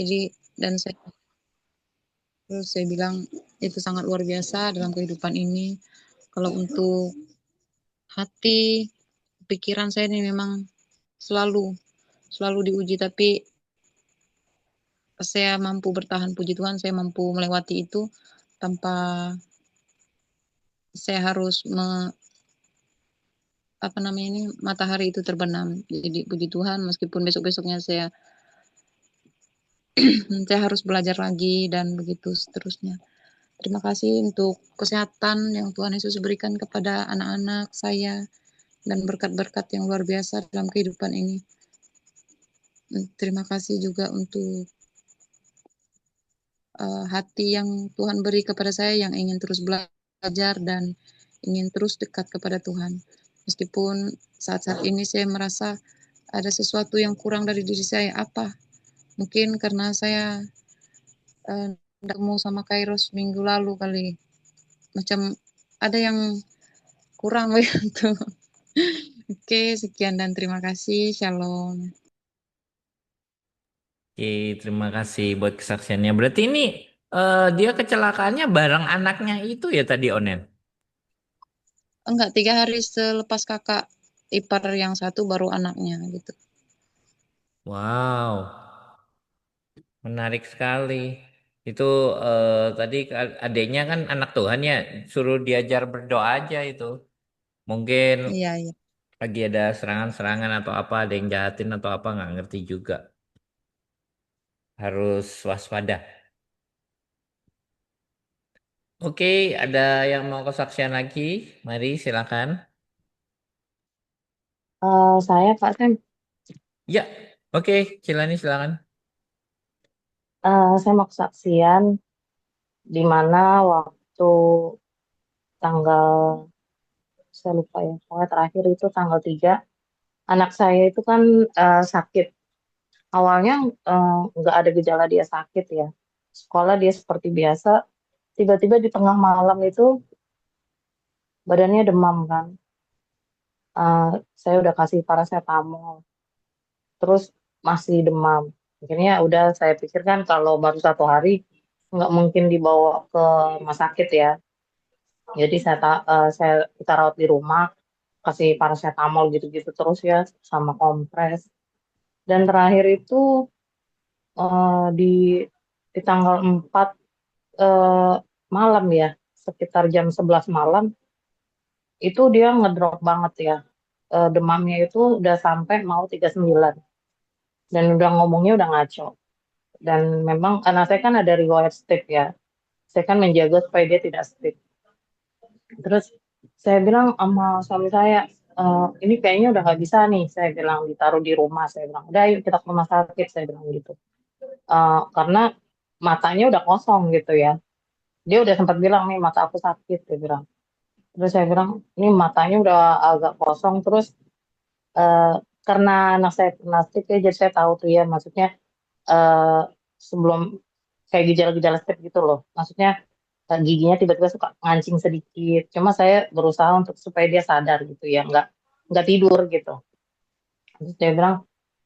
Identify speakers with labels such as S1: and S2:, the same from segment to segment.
S1: Jadi dan saya bilang itu sangat luar biasa dalam kehidupan ini. Kalau untuk hati, pikiran saya ini memang selalu diuji, tapi saya mampu bertahan, puji Tuhan saya mampu melewati itu tanpa saya harus matahari itu terbenam. Jadi puji Tuhan meskipun besok-besoknya saya saya harus belajar lagi dan begitu seterusnya. Terima kasih untuk kesehatan yang Tuhan Yesus berikan kepada anak-anak saya dan berkat-berkat yang luar biasa dalam kehidupan ini. Terima kasih juga untuk hati yang Tuhan beri kepada saya yang ingin terus belajar dan ingin terus dekat kepada Tuhan. Meskipun saat-saat ini saya merasa ada sesuatu yang kurang dari diri saya. Apa? Mungkin karena saya tidak mau sama Kairos minggu lalu kali. Macam ada yang kurang begitu. Oke, sekian dan terima kasih. Shalom.
S2: Oke, terima kasih buat kesaksiannya. Berarti ini dia kecelakaannya bareng anaknya itu ya tadi Onen?
S1: Enggak, 3 hari selepas kakak ipar yang satu baru anaknya gitu.
S2: Wow, menarik sekali. Itu tadi adiknya kan anak Tuhan ya, suruh diajar berdoa aja itu. Mungkin
S1: Iya, iya.
S2: lagi ada serangan-serangan atau apa, ada yang jahatin atau apa, nggak ngerti juga. Harus waspada. Oke, ada yang mau kesaksian lagi? Mari silakan.
S3: Saya Pak Sam,
S2: Ya, oke, Cilani silakan.
S3: saya mau kesaksian di mana waktu tanggal, saya lupa ya, pokoknya terakhir itu tanggal 3, anak saya itu kan sakit. Awalnya nggak ada gejala dia sakit ya. Sekolah dia seperti biasa, tiba-tiba di tengah malam itu badannya demam kan. Saya udah kasih paracetamol, terus masih demam. Akhirnya udah saya pikirkan kalau baru 1 hari nggak mungkin dibawa ke rumah sakit ya. Jadi kita rawat di rumah, kasih paracetamol gitu-gitu terus ya, sama kompres. Dan terakhir itu di tanggal 4 eh, malam ya, sekitar jam 11 malam, itu dia ngedrop banget ya. Demamnya itu udah sampai mau 39. Dan udah ngomongnya udah ngaco. Dan memang karena saya kan ada riwayat stip ya, saya kan menjaga supaya dia tidak stip. Terus saya bilang sama suami saya, ini kayaknya udah nggak bisa nih, saya bilang ditaruh di rumah, saya bilang udah yuk kita ke rumah sakit, saya bilang gitu. Karena matanya udah kosong gitu ya. Dia udah sempat bilang nih mata aku sakit, dia bilang. Terus saya bilang ini matanya udah agak kosong, terus eh, karena anak saya gimnastik ya, jadi saya tahu tuh ya, maksudnya eh, sebelum kayak gejala-gejala step gitu loh. Maksudnya giginya tiba-tiba suka ngancing sedikit. Cuma saya berusaha untuk supaya dia sadar gitu ya, nggak tidur gitu. Terus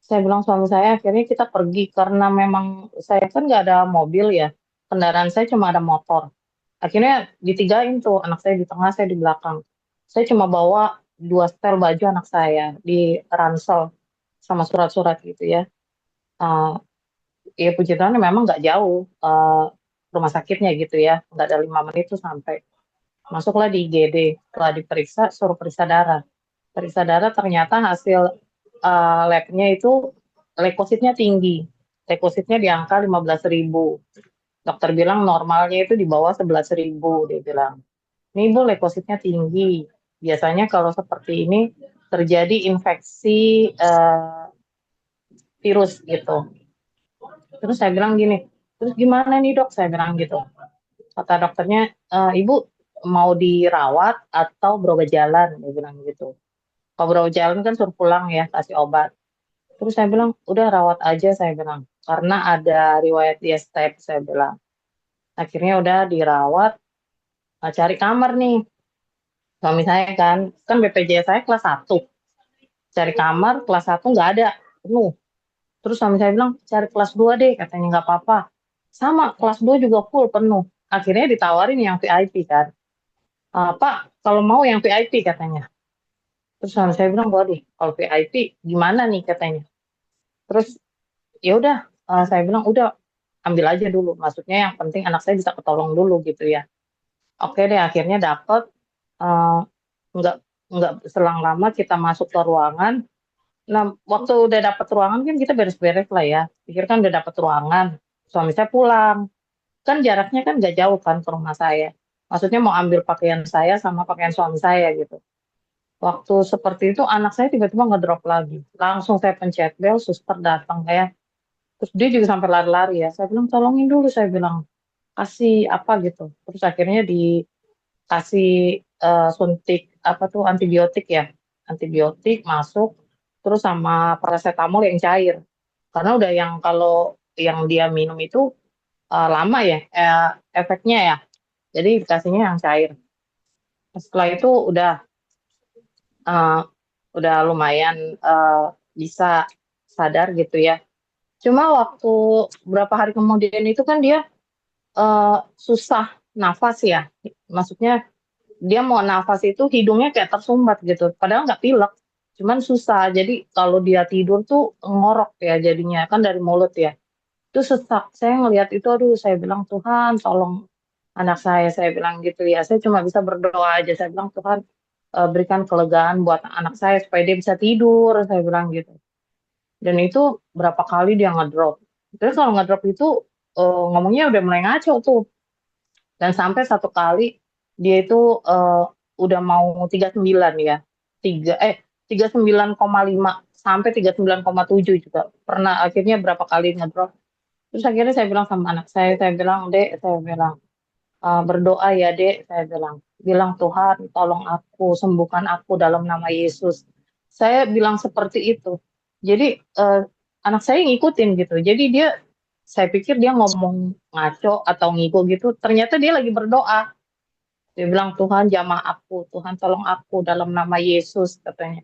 S3: saya bilang suami saya akhirnya kita pergi karena memang saya kan nggak ada mobil ya, kendaraan saya cuma ada motor. Akhirnya ditigain tuh, anak saya di tengah, saya di belakang. Saya cuma bawa 2 setel baju anak saya di ransel sama surat-surat gitu ya. Eh, Ya puji Tuhan memang nggak jauh rumah sakitnya gitu ya, nggak ada 5 menit tuh sampai. Masuklah di IGD, setelah diperiksa suruh periksa darah. Periksa darah ternyata hasil labnya itu leukositnya tinggi. Leukositnya di angka 15.000. Dokter bilang normalnya itu di bawah 11.000, dia bilang. Ini ibu leukositnya tinggi. Biasanya kalau seperti ini terjadi infeksi virus gitu. Terus saya bilang gini, terus gimana nih dok? Saya bilang gitu. Kata dokternya, ibu mau dirawat atau berobat jalan? Dia bilang gitu. Kalau berobat jalan kan suruh pulang ya, kasih obat. Terus saya bilang, udah rawat aja saya bilang. Karena ada riwayat dia step, saya bilang. Akhirnya udah dirawat, cari kamar nih. Suami saya kan BPJS saya kelas 1. Cari kamar, kelas 1 nggak ada, penuh. Terus suami saya bilang, cari kelas 2 deh, katanya nggak apa-apa. Sama, kelas 2 juga full, penuh. Akhirnya ditawarin yang VIP kan. Pak, kalau mau yang VIP katanya. Terus suami saya bilang, waduh, kalau VIP gimana nih katanya. Terus ya udah, saya bilang, udah ambil aja dulu. Maksudnya yang penting anak saya bisa ketolong dulu gitu ya. Oke deh, akhirnya dapet. eh, nggak nggak selang lama kita masuk ke ruangan. Nah, waktu udah dapet ruangan kan kita beres-beres lah ya. Pikir kan udah dapet ruangan. Suami saya pulang. Kan jaraknya kan nggak jauh kan ke rumah saya. Maksudnya mau ambil pakaian saya sama pakaian suami saya gitu. Waktu seperti itu anak saya tiba-tiba ngedrop lagi. Langsung saya pencet bel, suster datang kayak. Terus dia juga sampai lari-lari ya. Saya bilang tolongin dulu, saya bilang kasih apa gitu. Terus akhirnya dikasih suntik apa tuh antibiotik ya. Antibiotik masuk terus sama paracetamol yang cair. Karena udah yang kalau yang dia minum itu lama ya efeknya ya. Jadi dikasihnya yang cair. Setelah itu eh, udah lumayan bisa sadar gitu ya. Cuma waktu berapa hari kemudian itu kan dia susah nafas ya. Maksudnya dia mau nafas itu hidungnya kayak tersumbat gitu. Padahal nggak pilek, cuman susah. Jadi kalau dia tidur tuh ngorok ya jadinya kan dari mulut ya. Itu sesak. Saya ngelihat itu, aduh, saya bilang Tuhan, tolong anak saya bilang gitu ya. Saya cuma bisa berdoa aja. Saya bilang Tuhan berikan kelegaan buat anak saya supaya dia bisa tidur. Saya bilang gitu. Dan itu berapa kali dia ngedrop. Terus kalau ngedrop itu ngomongnya udah mulai ngaco tuh. Dan sampai satu kali dia itu udah mau 39 ya. 39,5 sampai 39,7 juga. Pernah akhirnya berapa kali ngedrop. Terus akhirnya saya bilang sama anak saya bilang, Dek, saya bilang, berdoa ya, Dek, saya bilang. Bilang Tuhan, tolong aku, sembuhkan aku dalam nama Yesus. Saya bilang seperti itu. Jadi anak saya ngikutin gitu. Jadi saya pikir dia ngomong ngaco atau ngigo gitu. Ternyata dia lagi berdoa. Dia bilang, Tuhan jamah aku, Tuhan tolong aku dalam nama Yesus katanya.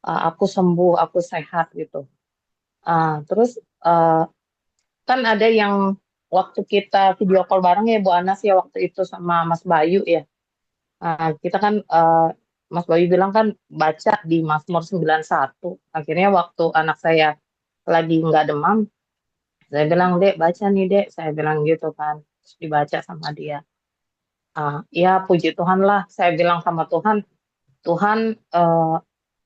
S3: Aku sembuh, aku sehat gitu. Terus kan ada yang waktu kita video call bareng ya Bu Anas ya waktu itu sama Mas Bayu ya. Kita kan Mas Bayu bilang kan baca di Mazmur 91. Akhirnya waktu anak saya lagi nggak demam, saya bilang, Dek, baca nih, Dek. Saya bilang gitu kan. Terus dibaca sama dia. Ya puji Tuhan lah. Saya bilang sama Tuhan, Tuhan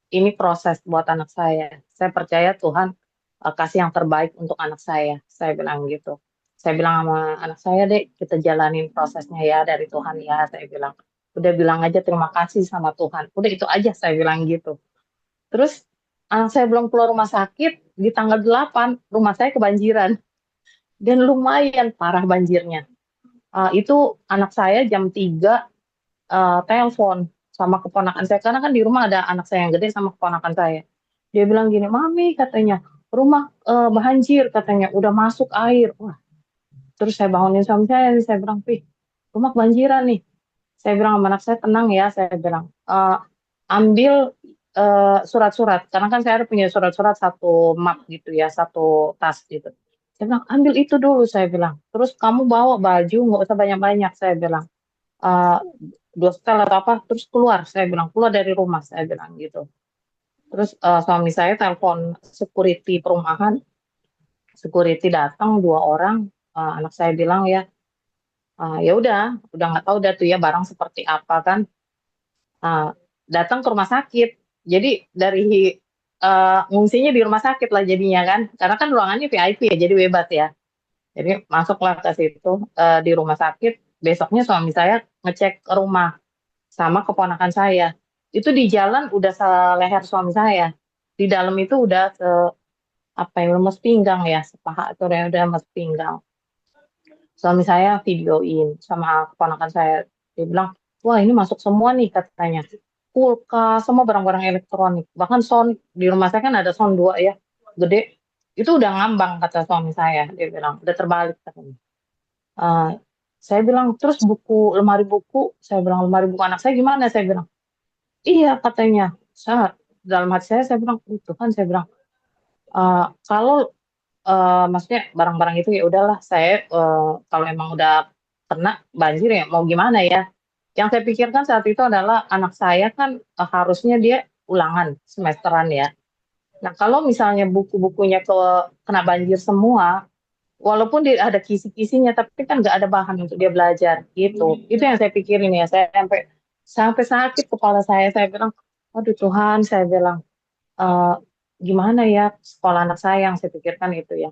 S3: ini proses buat anak saya. Saya percaya Tuhan kasih yang terbaik untuk anak saya. Saya bilang gitu. Saya bilang sama anak saya, Dek, kita jalanin prosesnya ya dari Tuhan ya. Saya bilang, udah bilang aja terima kasih sama Tuhan. Udah itu aja saya bilang gitu. Terus anak saya belum keluar rumah sakit, di tanggal 8 rumah saya kebanjiran. Dan lumayan parah banjirnya. Itu anak saya jam 3 telepon sama keponakan saya. Karena kan di rumah ada anak saya yang gede sama keponakan saya. Dia bilang gini, Mami katanya, rumah banjir katanya, udah masuk air. Wah, terus saya bangunin suami saya bilang, Pih, rumah kebanjiran nih. Saya bilang sama anak saya, tenang ya, saya bilang, ambil surat-surat. Karena kan saya ada punya surat-surat satu map gitu ya, satu tas gitu. Saya bilang, ambil itu dulu, saya bilang. Terus kamu bawa baju, nggak usah banyak-banyak, saya bilang. Eh, 2 setel atau apa, terus keluar, saya bilang, keluar dari rumah, saya bilang gitu. Terus suami saya telepon security perumahan, security datang 2 orang, anak saya bilang ya, ya udah nggak tahu dah tuh ya barang seperti apa kan. Ah, datang ke rumah sakit. Jadi dari ngungsinya di rumah sakit lah jadinya kan. Karena kan ruangannya VIP ya, jadi bebas ya. Jadi masuklah ke situ di rumah sakit. Besoknya suami saya ngecek ke rumah sama keponakan saya. Itu di jalan udah seleher suami saya. Di dalam itu udah apa yang lemes pinggang ya, sepaha atau udah lemes pinggang. Suami saya videoin sama keponakan saya. Dia bilang, wah ini masuk semua nih katanya. Kulkas, semua barang-barang elektronik. Bahkan sound, di rumah saya kan ada sound 2 ya, gede. Itu udah ngambang kata suami saya. Dia bilang, udah terbalik katanya. Eh, saya bilang, terus lemari buku, saya bilang, lemari buku anak saya gimana? Saya bilang, iya katanya. Dalam hati saya bilang, Tuhan, saya bilang, kalau maksudnya barang-barang itu ya udahlah saya kalau emang udah kena banjir ya mau gimana ya. Yang saya pikirkan saat itu adalah anak saya kan harusnya dia ulangan semesteran ya. Nah kalau misalnya buku-bukunya kena banjir semua, walaupun dia ada kisi-kisinya, tapi kan nggak ada bahan untuk dia belajar gitu. Itu yang saya pikirin ya. Saya sampai sampai sakit kepala saya. Saya bilang, aduh Tuhan, saya bilang, "Eh, gimana ya sekolah anak saya yang saya pikirkan itu ya."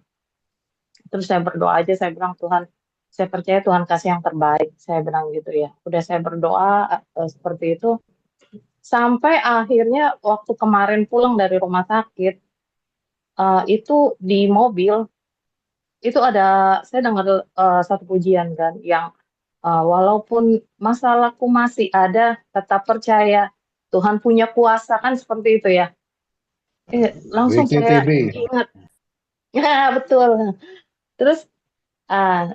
S3: Terus saya berdoa aja, saya bilang, Tuhan, saya percaya Tuhan kasih yang terbaik. Saya bilang gitu ya. Udah saya berdoa seperti itu. Sampai akhirnya waktu kemarin pulang dari rumah sakit, itu di mobil, itu ada, saya dengar satu pujian kan, yang walaupun masalahku masih ada, tetap percaya Tuhan punya kuasa kan seperti itu ya. Langsung saya
S4: WTTB.
S3: ingat, ya betul. Terus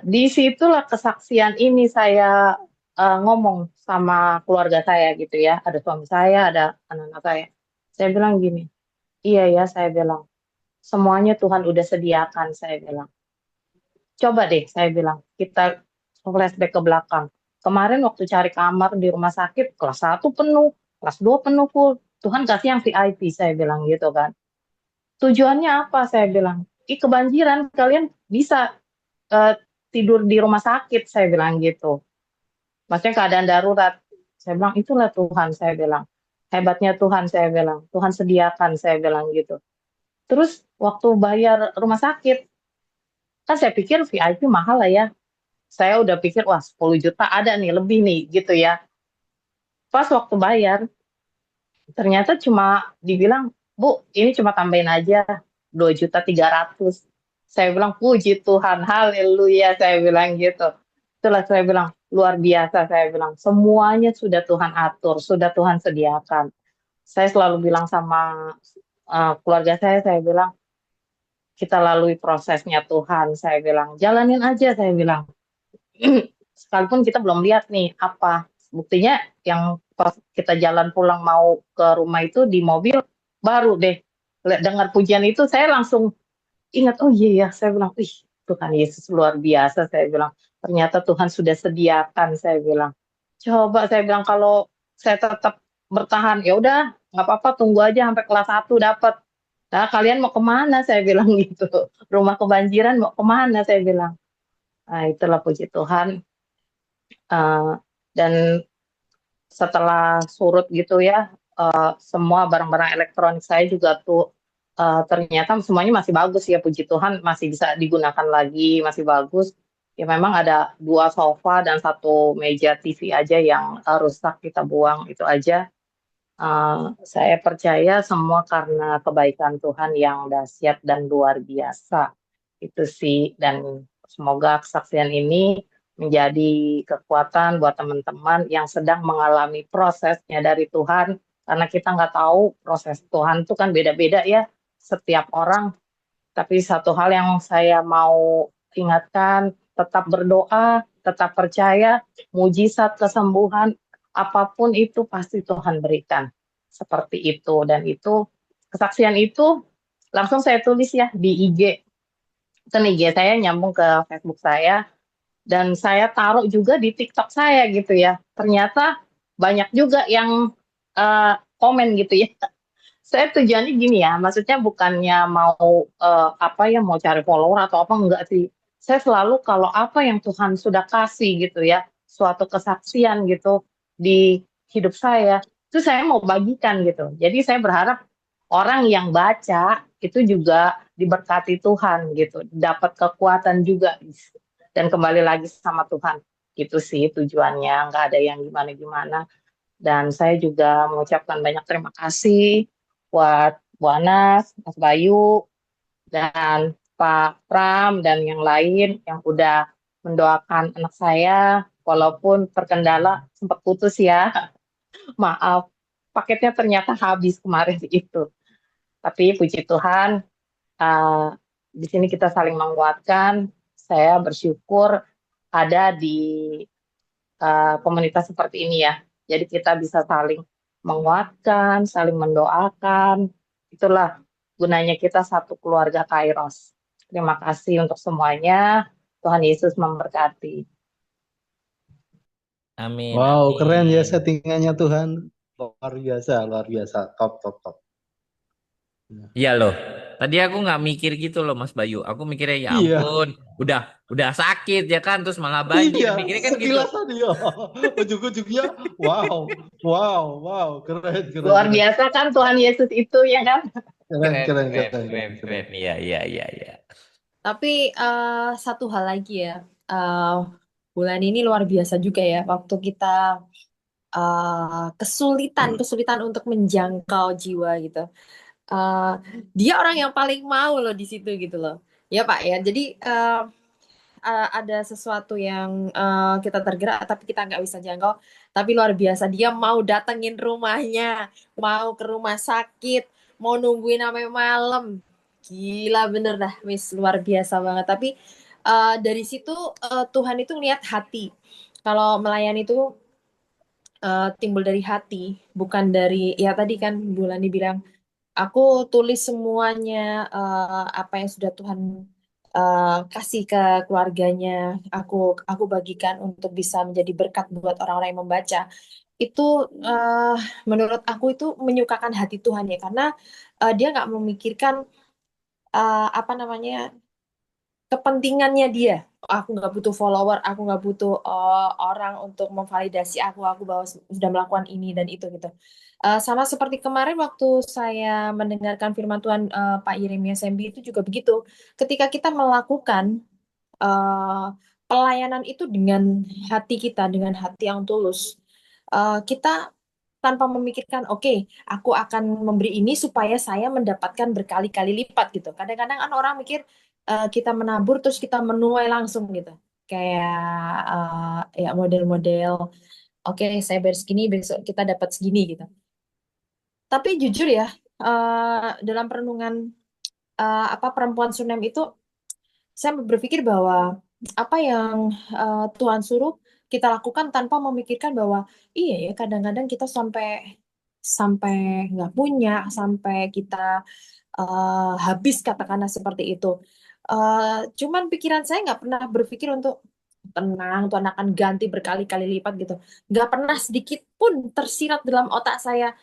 S3: disitulah kesaksian ini saya ngomong sama keluarga saya gitu ya. Ada suami saya, ada anak-anak saya. Saya bilang gini, iya ya saya bilang, semuanya Tuhan udah sediakan saya bilang. Coba deh saya bilang, kita flashback ke belakang. Kemarin waktu cari kamar di rumah sakit, kelas 1 penuh, kelas 2 penuh full. Tuhan kasih yang VIP, saya bilang gitu kan. Tujuannya apa, saya bilang. Kebanjiran, kalian bisa tidur di rumah sakit, saya bilang gitu. Maksudnya keadaan darurat. Saya bilang, itulah Tuhan, saya bilang. Hebatnya Tuhan, saya bilang. Tuhan sediakan, saya bilang gitu. Terus waktu bayar rumah sakit, kan saya pikir VIP mahal lah ya. Saya udah pikir, wah 10 juta ada nih, lebih nih, gitu ya. Pas waktu bayar, ternyata cuma dibilang, Bu, ini cuma tambahin aja 2.300.000. Saya bilang, puji Tuhan, haleluya, saya bilang gitu. Itulah saya bilang, luar biasa, saya bilang. Semuanya sudah Tuhan atur, sudah Tuhan sediakan. Saya selalu bilang sama keluarga saya bilang, kita lalui prosesnya Tuhan, saya bilang. Jalanin aja, saya bilang. Sekalipun kita belum lihat nih apa buktinya, yang pas kita jalan pulang mau ke rumah itu di mobil baru deh dengar pujian itu saya langsung ingat, oh iya ya, saya bilang, ih Tuhan Yesus luar biasa, saya bilang ternyata Tuhan sudah sediakan, saya bilang coba, saya bilang kalau saya tetap bertahan ya udah nggak apa-apa, tunggu aja sampai kelas 1 dapat. Nah kalian mau kemana, saya bilang gitu, rumah kebanjiran mau kemana, saya bilang. Nah itulah puji Tuhan. Dan setelah surut gitu ya, semua barang-barang elektronik saya juga tuh ternyata semuanya masih bagus ya, puji Tuhan masih bisa digunakan lagi, masih bagus. Ya memang ada 2 sofa dan 1 meja TV aja yang rusak, kita buang itu aja. Saya percaya semua karena kebaikan Tuhan yang dahsyat dan luar biasa. Itu sih, dan semoga kesaksian ini menjadi kekuatan buat teman-teman yang sedang mengalami prosesnya dari Tuhan, karena kita nggak tahu proses Tuhan itu kan beda-beda ya, setiap orang. Tapi satu hal yang saya mau ingatkan, tetap berdoa, tetap percaya, mujizat kesembuhan, apapun itu pasti Tuhan berikan. Seperti itu, dan itu kesaksian itu langsung saya tulis ya di IG. Kan IG saya nyambung ke Facebook saya, dan saya taruh juga di TikTok saya gitu ya. Ternyata banyak juga yang komen gitu ya. Saya tujuannya gini ya, maksudnya bukannya mau apa ya, mau cari follower atau apa, enggak sih. Saya selalu kalau apa yang Tuhan sudah kasih gitu ya, suatu kesaksian gitu di hidup saya, itu saya mau bagikan gitu. Jadi saya berharap orang yang baca itu juga diberkati Tuhan gitu, dapat kekuatan juga dan kembali lagi sama Tuhan. Gitu sih tujuannya, nggak ada yang gimana-gimana. Dan saya juga mengucapkan banyak terima kasih buat Bu Anas, Mas Bayu, dan Pak Pram, dan yang lain yang udah mendoakan anak saya, walaupun terkendala sempat putus ya. Maaf, paketnya ternyata habis kemarin itu. Tapi puji Tuhan, uh, di sini kita saling menguatkan. Saya bersyukur ada di komunitas seperti ini ya. Jadi kita bisa saling menguatkan, saling mendoakan. Itulah gunanya kita satu keluarga Kairos. Terima kasih untuk semuanya. Tuhan Yesus memberkati.
S2: Amin,
S4: Wow, keren ya
S2: amin.
S4: settingannya Tuhan. Luar biasa, luar biasa. Top, top, top.
S2: Iya loh. Tadi aku nggak mikir gitu loh Mas Bayu. Aku mikirnya ya
S4: Iya,
S2: ampun, udah udah sakit ya kan, terus malah banjir.
S4: iya,
S2: Mikirnya kan gitu.
S4: sekilas tadi ya. Ujung-ujungnya, wow, wow, wow, keren, keren,
S3: Luar
S4: keren.
S3: biasa kan Tuhan Yesus itu ya kan?
S4: Keren,
S2: Keren,
S4: keren,
S2: keren,
S4: keren,
S2: keren,
S4: keren, keren.
S2: keren. Iya, iya, iya, iya.
S5: Tapi satu hal lagi ya, eh, bulan ini luar biasa juga ya. Waktu kita kesulitan untuk menjangkau jiwa gitu. Eh, Dia orang yang paling mau loh di situ gitu loh. Ya Pak ya. Jadi ada sesuatu yang kita tergerak tapi kita nggak bisa jangkau. Tapi luar biasa dia mau datengin rumahnya, mau ke rumah sakit, mau nungguin sampai malam. Gila bener dah, Miss, luar biasa banget. Tapi dari situ Tuhan itu lihat hati. Kalau melayani itu timbul dari hati, bukan dari ya tadi kan Bulan dibilang aku tulis semuanya apa yang sudah Tuhan kasih ke keluarganya. Aku bagikan untuk bisa menjadi berkat buat orang-orang yang membaca. Itu eh, menurut aku itu menyukakan hati Tuhan ya, karena dia nggak memikirkan apa namanya kepentingannya dia. Aku nggak butuh follower, aku nggak butuh orang untuk memvalidasi aku bahwa sudah melakukan ini dan itu gitu. Sama seperti kemarin waktu saya mendengarkan firman Tuhan Pak Yeremia Sembi itu juga begitu. Ketika kita melakukan eh, pelayanan itu dengan hati kita, dengan hati yang tulus, kita tanpa memikirkan, oke, aku akan memberi ini supaya saya mendapatkan berkali-kali lipat gitu. Kadang-kadang kan orang mikir kita menabur terus kita menuai langsung gitu. Kayak ya model-model, oke, saya bayar segini, besok kita dapat segini gitu. Tapi jujur ya, dalam perenungan apa perempuan Sunem itu, saya berpikir bahwa apa yang Tuhan suruh kita lakukan tanpa memikirkan bahwa iya ya kadang-kadang kita sampai sampai nggak punya, sampai kita habis katakanlah seperti itu. Cuman pikiran saya nggak pernah berpikir untuk tenang, Tuhan akan ganti berkali-kali lipat gitu. Nggak pernah sedikit pun tersirat dalam otak saya,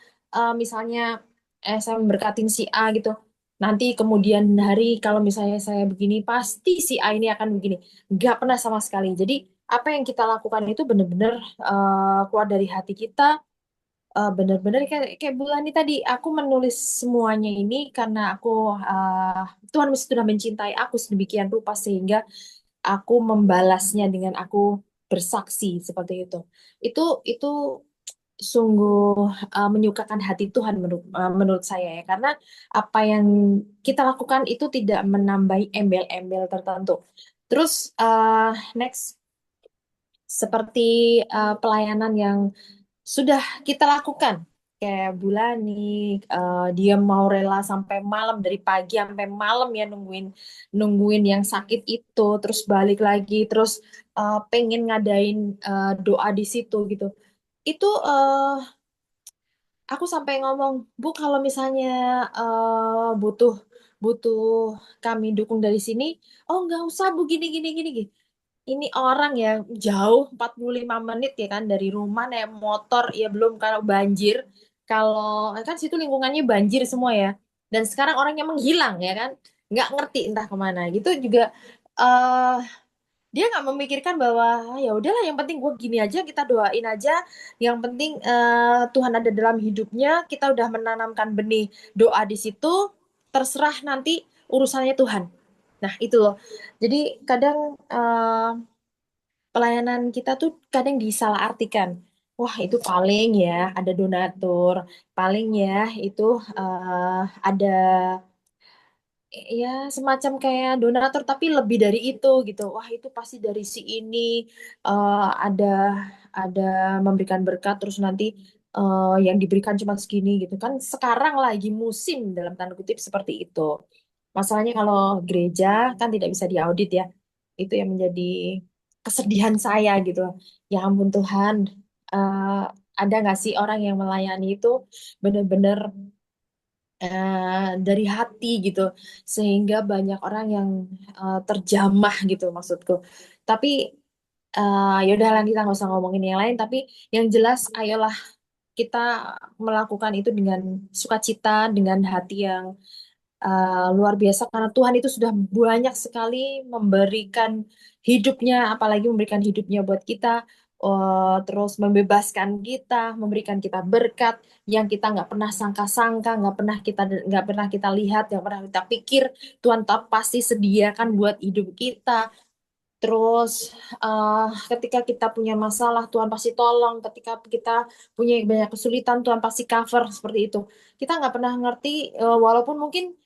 S5: misalnya saya memberkatin si A gitu. Nanti kemudian hari kalau misalnya saya begini, pasti si A ini akan begini. Nggak pernah sama sekali. Jadi apa yang kita lakukan itu benar-benar keluar dari hati kita, benar-benar kayak Bulani tadi, aku menulis semuanya ini karena aku Tuhan sudah mencintai aku sedemikian rupa sehingga aku membalasnya dengan aku bersaksi seperti itu. Itu sungguh menyukakan hati Tuhan menurut saya ya, karena apa yang kita lakukan itu tidak menambahi embel-embel tertentu. Terus next seperti pelayanan yang sudah kita lakukan kayak Bulani, dia mau rela sampai malam dari pagi sampai malam ya nungguin nungguin yang sakit itu terus balik lagi terus pengen ngadain doa di situ gitu. Itu aku sampai ngomong, Bu, kalau misalnya butuh butuh kami dukung dari sini, oh nggak usah Bu, gini gini gini gini. Ini orang ya jauh 45 menit ya kan dari rumah naik motor ya, belum kalau banjir. Kalau kan situ lingkungannya banjir semua ya. Dan sekarang orangnya menghilang ya kan. Nggak ngerti entah kemana gitu juga. eh Dia nggak memikirkan bahwa "Ah, ya udahlah yang penting gue gini aja, kita doain aja, yang penting Tuhan ada dalam hidupnya, kita udah menanamkan benih doa di situ, terserah nanti urusannya Tuhan." Nah itu loh, jadi kadang pelayanan kita tuh kadang disalahartikan. Wah, itu paling ya ada donatur, paling ya itu ada ya semacam kayak donatur tapi lebih dari itu gitu. Wah, itu pasti dari si ini ada memberikan berkat terus nanti yang diberikan cuma segini gitu kan. Sekarang lagi musim dalam tanda kutip seperti itu. Masalahnya kalau gereja kan tidak bisa diaudit ya. Itu yang menjadi kesedihan saya gitu. Ya ampun Tuhan, eh, ada nggak sih orang yang melayani itu benar-benar dari hati gitu, sehingga banyak orang yang terjamah gitu maksudku. Tapi ya udahlah, kita nggak usah ngomongin yang lain. Tapi yang jelas, ayolah kita melakukan itu dengan sukacita, dengan hati yang luar biasa, karena Tuhan itu sudah banyak sekali memberikan hidupnya, apalagi memberikan hidupnya buat kita, terus membebaskan kita, memberikan kita berkat yang kita nggak pernah sangka-sangka, nggak pernah kita lihat, nggak pernah kita pikir. Tuhan tak pasti sediakan buat hidup kita. Terus ketika kita punya masalah, Tuhan pasti tolong. Ketika kita punya banyak kesulitan, Tuhan pasti cover seperti itu. Kita nggak pernah ngerti, walaupun mungkin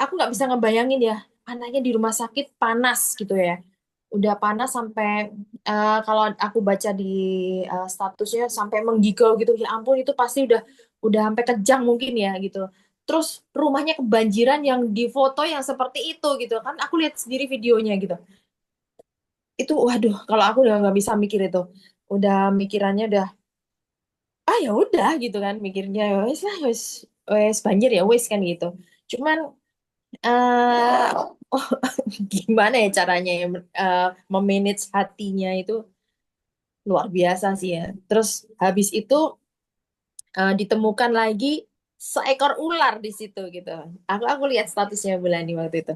S5: aku nggak bisa ngebayangin ya, anaknya di rumah sakit panas gitu ya. Udah panas sampai kalau aku baca di statusnya sampai menggigau gitu. Ya ampun, itu pasti udah sampai kejang mungkin ya gitu. Terus rumahnya kebanjiran, yang di foto yang seperti itu gitu kan. Aku lihat sendiri videonya gitu. Itu waduh, kalau aku udah nggak bisa mikir itu. Udah mikirannya udah, ya udah gitu kan, mikirnya wes lah, wes wes banjir ya wes kan gitu. Cuman eh oh, gimana ya caranya ya, memanage hatinya itu luar biasa sih ya. Terus habis itu ditemukan lagi seekor ular di situ gitu. Aku lihat statusnya Bulani waktu itu.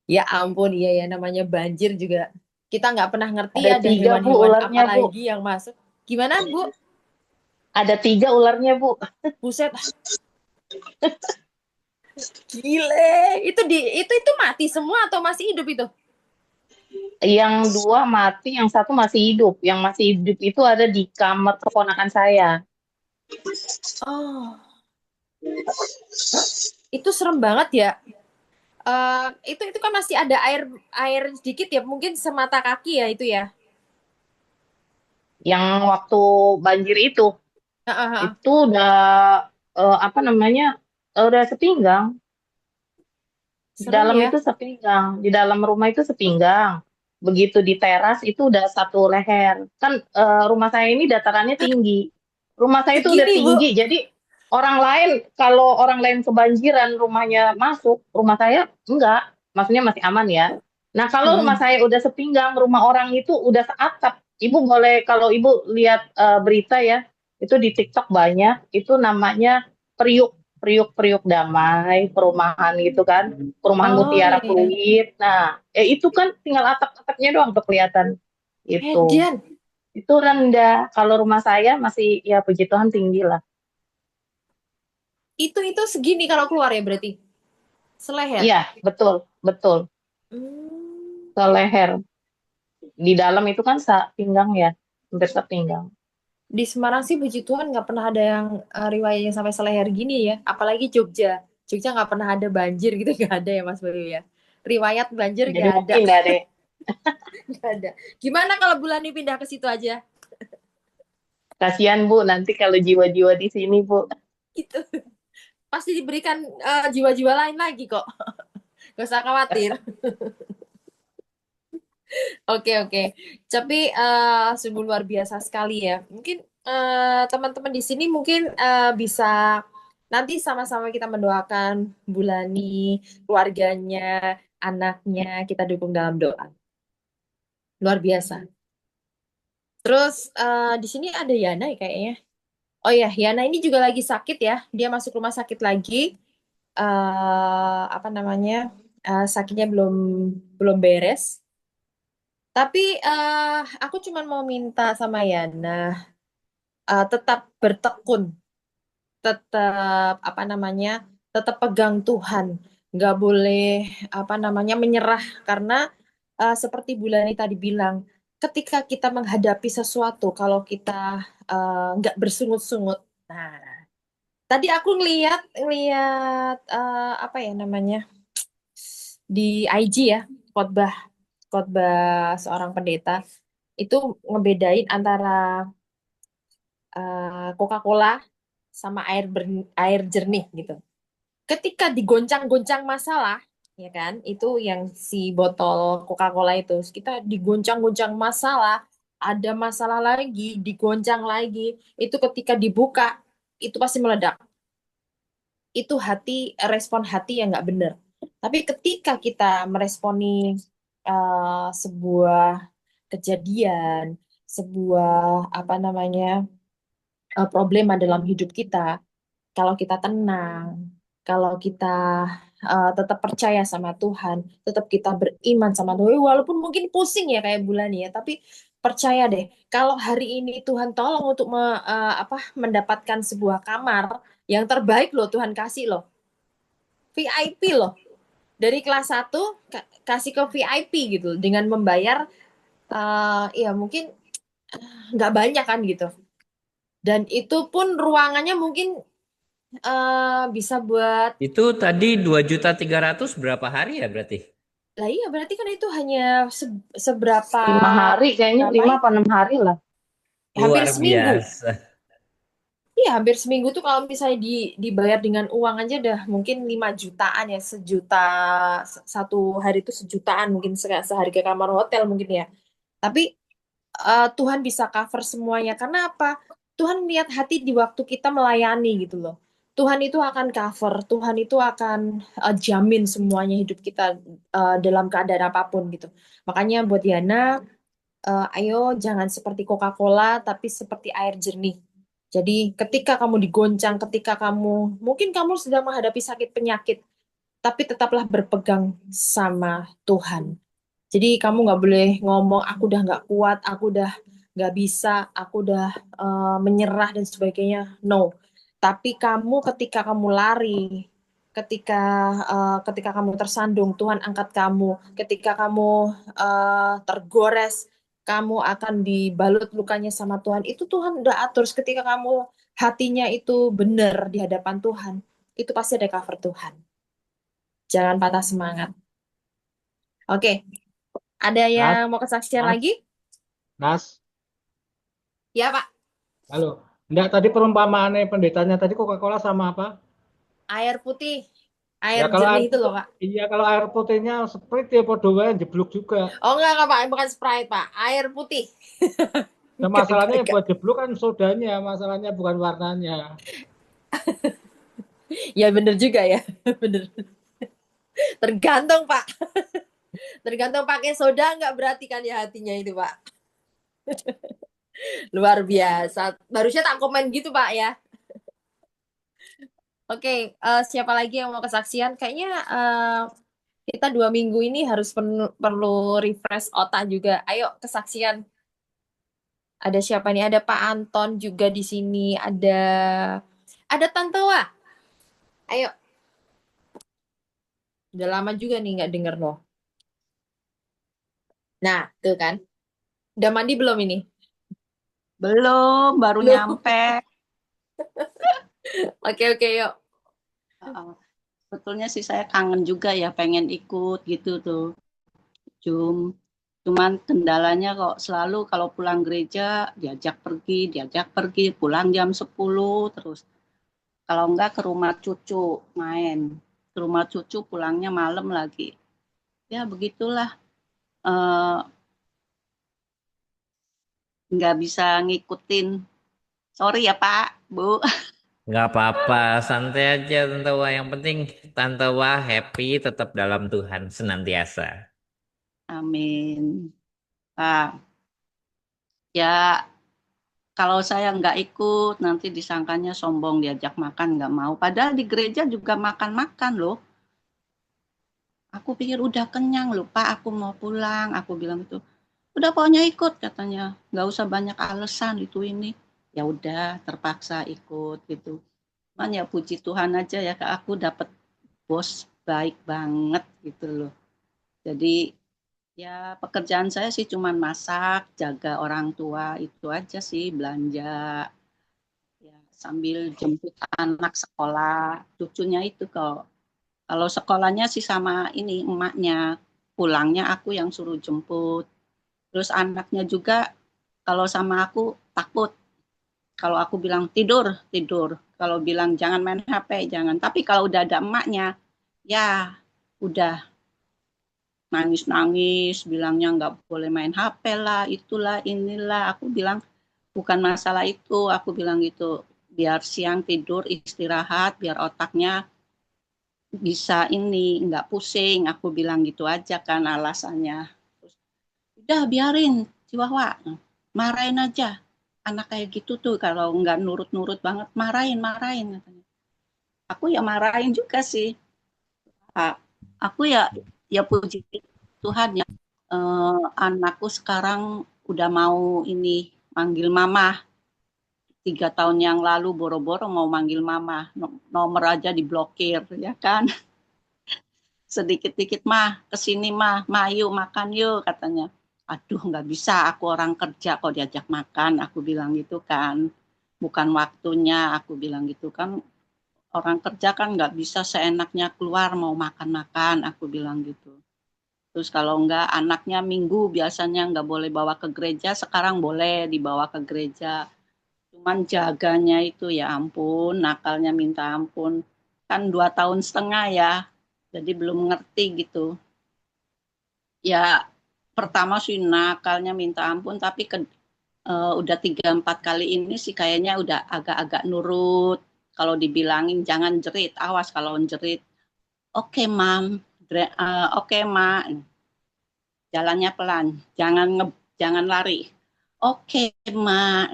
S5: Ya ampun, iya ya, namanya banjir juga. Kita nggak pernah ngerti
S3: Ada
S5: ada
S3: 3 Bu
S5: hewan-hewan apa
S3: ularnya Bu.
S5: lagi yang masuk. Gimana, Bu?
S3: Ada 3 ularnya Bu.
S5: Buset, gile. Itu mati semua atau masih hidup itu?
S3: Yang 2 mati, yang 1 masih hidup. Yang masih hidup itu ada di kamar keponakan saya.
S5: Oh, itu serem banget ya. Itu kan masih ada air air sedikit ya, mungkin semata kaki ya itu ya.
S3: Yang waktu banjir
S5: Heeh.
S3: itu udah apa namanya? Udah sepinggang. Di
S5: Serem
S3: dalam
S5: ya.
S3: itu sepinggang, di dalam rumah itu sepinggang. Begitu di teras itu udah 1 leher. Kan rumah saya ini datarannya tinggi. Rumah saya itu udah
S5: Segini, Bu.
S3: tinggi, jadi orang lain, kalau orang lain kebanjiran rumahnya masuk, rumah saya enggak. Maksudnya masih aman ya. Nah, kalau rumah
S5: Mm-mm.
S3: saya udah sepinggang, rumah orang itu udah seatap. Ibu boleh, kalau ibu lihat berita ya, itu di TikTok banyak, itu namanya periuk, periuk damai, perumahan gitu kan, perumahan
S5: Oh
S3: Mutiara
S5: iya, iya.
S3: Pluit. Nah, itu kan tinggal atap-atapnya doang tuh kelihatan. Itu
S5: Dian,
S3: itu rendah. Kalau rumah saya masih, ya puji Tuhan, tinggi lah.
S5: itu segini kalau keluar ya berarti. Seleher.
S3: Iya, betul, betul.
S5: Hmm.
S3: Seleher. Di dalam itu kan pinggang ya, hampir sepinggang.
S5: Di Semarang sih puji Tuhan nggak pernah ada yang riwayatnya sampai seleher gini ya. Apalagi Jogja. Jogja nggak pernah ada banjir gitu, nggak ada ya Mas Bayu ya. Riwayat banjir
S3: Jadi
S5: nggak ada.
S3: mungkin nggak deh.
S5: Nggak ada. Gimana kalau Bulani pindah ke situ aja?
S3: Kasihan Bu, nanti kalau jiwa-jiwa di sini Bu.
S5: Gitu. Pasti diberikan jiwa-jiwa lain lagi kok. Gak usah khawatir. Oke, oke. Tapi sungguh luar biasa sekali ya. Mungkin teman-teman di sini mungkin bisa nanti sama-sama kita mendoakan Bulani, keluarganya, anaknya, kita dukung dalam doa. Luar biasa. Terus di sini ada Yana ya kayaknya. Oh ya, Yana ini juga lagi sakit ya. Dia masuk rumah sakit lagi. Apa namanya? Sakitnya belum belum beres. Tapi aku cuma mau minta sama Yana, tetap bertekun, tetap apa namanya, tetap pegang Tuhan, nggak boleh apa namanya menyerah, karena seperti Bulani tadi bilang, ketika kita menghadapi sesuatu, kalau kita nggak bersungut-sungut, nah tadi aku ngeliat ngeliat apa ya namanya di IG ya, khotbah khotbah seorang pendeta itu ngebedain antara Coca-Cola sama air jernih gitu. Ketika digoncang-goncang masalah, ya kan, itu yang si botol Coca-Cola itu, kita digoncang-goncang masalah, ada masalah lagi, digoncang lagi, itu ketika dibuka, itu pasti meledak. itu respon hati yang nggak benar. Tapi ketika kita meresponi sebuah kejadian, sebuah apa namanya problema dalam hidup kita, kalau kita tenang, kalau kita tetap percaya sama Tuhan, tetap kita beriman sama Tuhan, walaupun mungkin pusing ya kayak bulan ya, tapi percaya deh, kalau hari ini Tuhan tolong untuk mendapatkan sebuah kamar yang terbaik loh Tuhan kasih loh, VIP loh, dari kelas 1 kasih ke VIP gitu, dengan membayar ya mungkin nggak banyak kan gitu. Dan itu pun ruangannya mungkin bisa buat.
S2: Itu tadi 2.300.000 berapa hari ya berarti?
S5: Lah iya, berarti kan itu hanya seberapa
S3: 5 hari kayaknya,
S5: berapa
S3: 5
S5: itu?
S3: apa 6 hari lah.
S5: Hampir
S2: Luar
S5: seminggu.
S2: biasa.
S5: Iya, hampir seminggu tuh kalau misalnya dibayar dengan uang aja udah mungkin 5 jutaan ya, sejuta satu hari itu sejutaan mungkin sehari ke kamar hotel mungkin ya. Tapi Tuhan bisa cover semuanya. Karena apa? Tuhan lihat hati di waktu kita melayani gitu loh. Tuhan itu akan cover, Tuhan itu akan jamin semuanya hidup kita dalam keadaan apapun gitu. Makanya buat Yana, ayo jangan seperti Coca-Cola, tapi seperti air jernih. Jadi ketika kamu digoncang, ketika mungkin kamu sedang menghadapi sakit penyakit, tapi tetaplah berpegang sama Tuhan. Jadi kamu nggak boleh ngomong, aku udah nggak kuat, aku udah nggak bisa, aku udah menyerah dan sebagainya. No. Tapi ketika kamu lari, ketika ketika kamu tersandung, Tuhan angkat kamu. Ketika kamu tergores, kamu akan dibalut lukanya sama Tuhan. Itu Tuhan udah atur. Ketika kamu hatinya itu benar di hadapan Tuhan, itu pasti ada cover Tuhan. Jangan patah semangat. Oke, ada
S4: Nas,
S5: yang mau kesaksian
S4: Nas,
S5: lagi?
S4: Nas.
S5: Ya, Pak.
S4: Halo. Enggak, tadi perumpamaannya pendetanya tadi Coca-Cola sama apa?
S5: Air putih, air
S4: Ya kalau
S5: jernih
S4: air
S5: itu loh,
S4: putih,
S5: Pak.
S4: iya kalau air putihnya Sprite ya podo wae jeblok juga.
S5: Oh, enggak, Pak. Bukan Sprite, Pak. Air putih.
S4: Nah,
S5: Enggak,
S4: masalahnya
S5: enggak.
S4: buat jeblok kan sodanya, masalahnya bukan warnanya.
S5: Ya, bener juga ya. Bener. Tergantung, Pak. Tergantung pakai soda enggak berarti kan ya hatinya itu, Pak. Luar biasa. Harusnya tak komen gitu, Pak ya. Oke, siapa lagi yang mau kesaksian? Kayaknya kita 2 minggu ini harus perlu refresh otak juga. Ayo kesaksian. Ada siapa nih? Ada Pak Anton juga di sini. Ada Tante Wah. Ayo. Udah lama juga nih nggak denger loh. Nah, tuh kan. Udah mandi belum ini?
S6: Belum, baru
S5: Belum.
S6: nyampe.
S5: Oke, oke, yuk.
S6: Sebetulnya sih saya kangen juga ya, pengen ikut gitu tuh. Cuman kendalanya kok selalu kalau pulang gereja diajak pergi, pulang jam 10 terus. Kalau enggak ke rumah cucu main. Ke rumah cucu pulangnya malam lagi. Ya begitulah. Nggak bisa ngikutin. Sorry ya Pak, Bu.
S2: Nggak apa-apa, santai aja Tante Wah. Yang penting Tante Wah happy tetap dalam Tuhan senantiasa.
S6: Amin. Pak, ya kalau saya nggak ikut nanti disangkanya sombong diajak makan nggak mau. Padahal di gereja juga makan-makan loh. Aku pikir udah kenyang loh Pak, aku mau pulang. Aku bilang itu, udah pokoknya ikut katanya. Nggak usah banyak alasan itu ini. Ya udah terpaksa ikut gitu. Cuman ya puji Tuhan aja ya Kak, aku dapat bos baik banget gitu loh. Jadi ya pekerjaan saya sih cuman masak, jaga orang tua itu aja sih, belanja. Ya, sambil jemput anak sekolah, cucunya itu kok. Kalau sekolahnya sih sama ini emaknya, pulangnya aku yang suruh jemput. Terus anaknya juga kalau sama aku takut. Kalau aku bilang tidur, tidur. Kalau bilang jangan main HP, jangan. Tapi kalau udah ada emaknya, ya udah nangis-nangis, bilangnya nggak boleh main HP lah, itulah, inilah. Aku bilang bukan masalah itu, aku bilang gitu. biar siang tidur istirahat, biar otaknya bisa ini nggak pusing. Aku bilang gitu aja kan alasannya. Terus, udah biarin Chihuahua, marahin aja. Anak kayak gitu tuh kalau nggak nurut-nurut banget, marahin katanya. Aku ya marahin juga sih. Aku ya puji Tuhan ya, anakku sekarang udah mau ini manggil mama. 3 tahun yang lalu boro-boro mau manggil mama, nomor aja diblokir ya kan. Sedikit-dikit mah kesini mah yuk makan yuk katanya. Aduh nggak bisa, aku orang kerja kok diajak makan, aku bilang gitu kan. Bukan waktunya, aku bilang gitu kan. Orang kerja kan nggak bisa seenaknya keluar mau makan-makan, aku bilang gitu. Terus kalau enggak anaknya minggu biasanya nggak boleh bawa ke gereja, sekarang boleh dibawa ke gereja. Cuman jaganya itu ya ampun, nakalnya minta ampun. Kan 2 tahun setengah ya, jadi belum ngerti gitu. Ya pertama sih nakalnya minta ampun, tapi udah 3-4 kali ini sih kayaknya udah agak-agak nurut. Kalau dibilangin jangan jerit, awas kalau jerit. Oke, Mam. Oke, Ma. Jalannya pelan, jangan lari. Oke, Ma.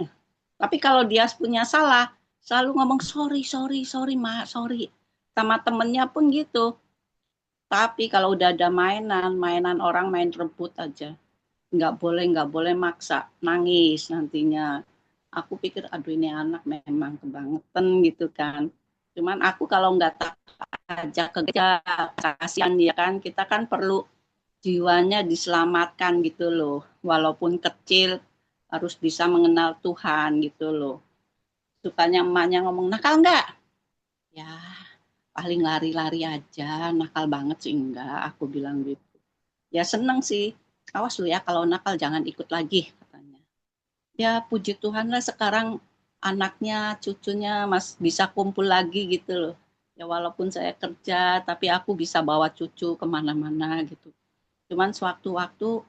S6: Tapi kalau dia punya salah, selalu ngomong sorry, Ma, sorry. Sama temennya pun gitu. Tapi kalau udah ada mainan orang main rebut aja. Nggak boleh maksa, nangis nantinya. Aku pikir, aduh ini anak memang kebangetan gitu kan. Cuman aku kalau nggak tak ajak ke gereja, kasihan ya kan, kita kan perlu jiwanya diselamatkan gitu loh. Walaupun kecil, harus bisa mengenal Tuhan gitu loh. Sukanya emaknya ngomong, nakal nggak? Ya, paling lari-lari aja, nakal banget sih enggak, aku bilang gitu. Ya seneng sih, awas lu ya kalau nakal jangan ikut lagi, katanya. Ya puji Tuhan lah sekarang anaknya, cucunya bisa kumpul lagi gitu loh. Ya walaupun saya kerja, tapi aku bisa bawa cucu kemana-mana gitu. Cuman sewaktu-waktu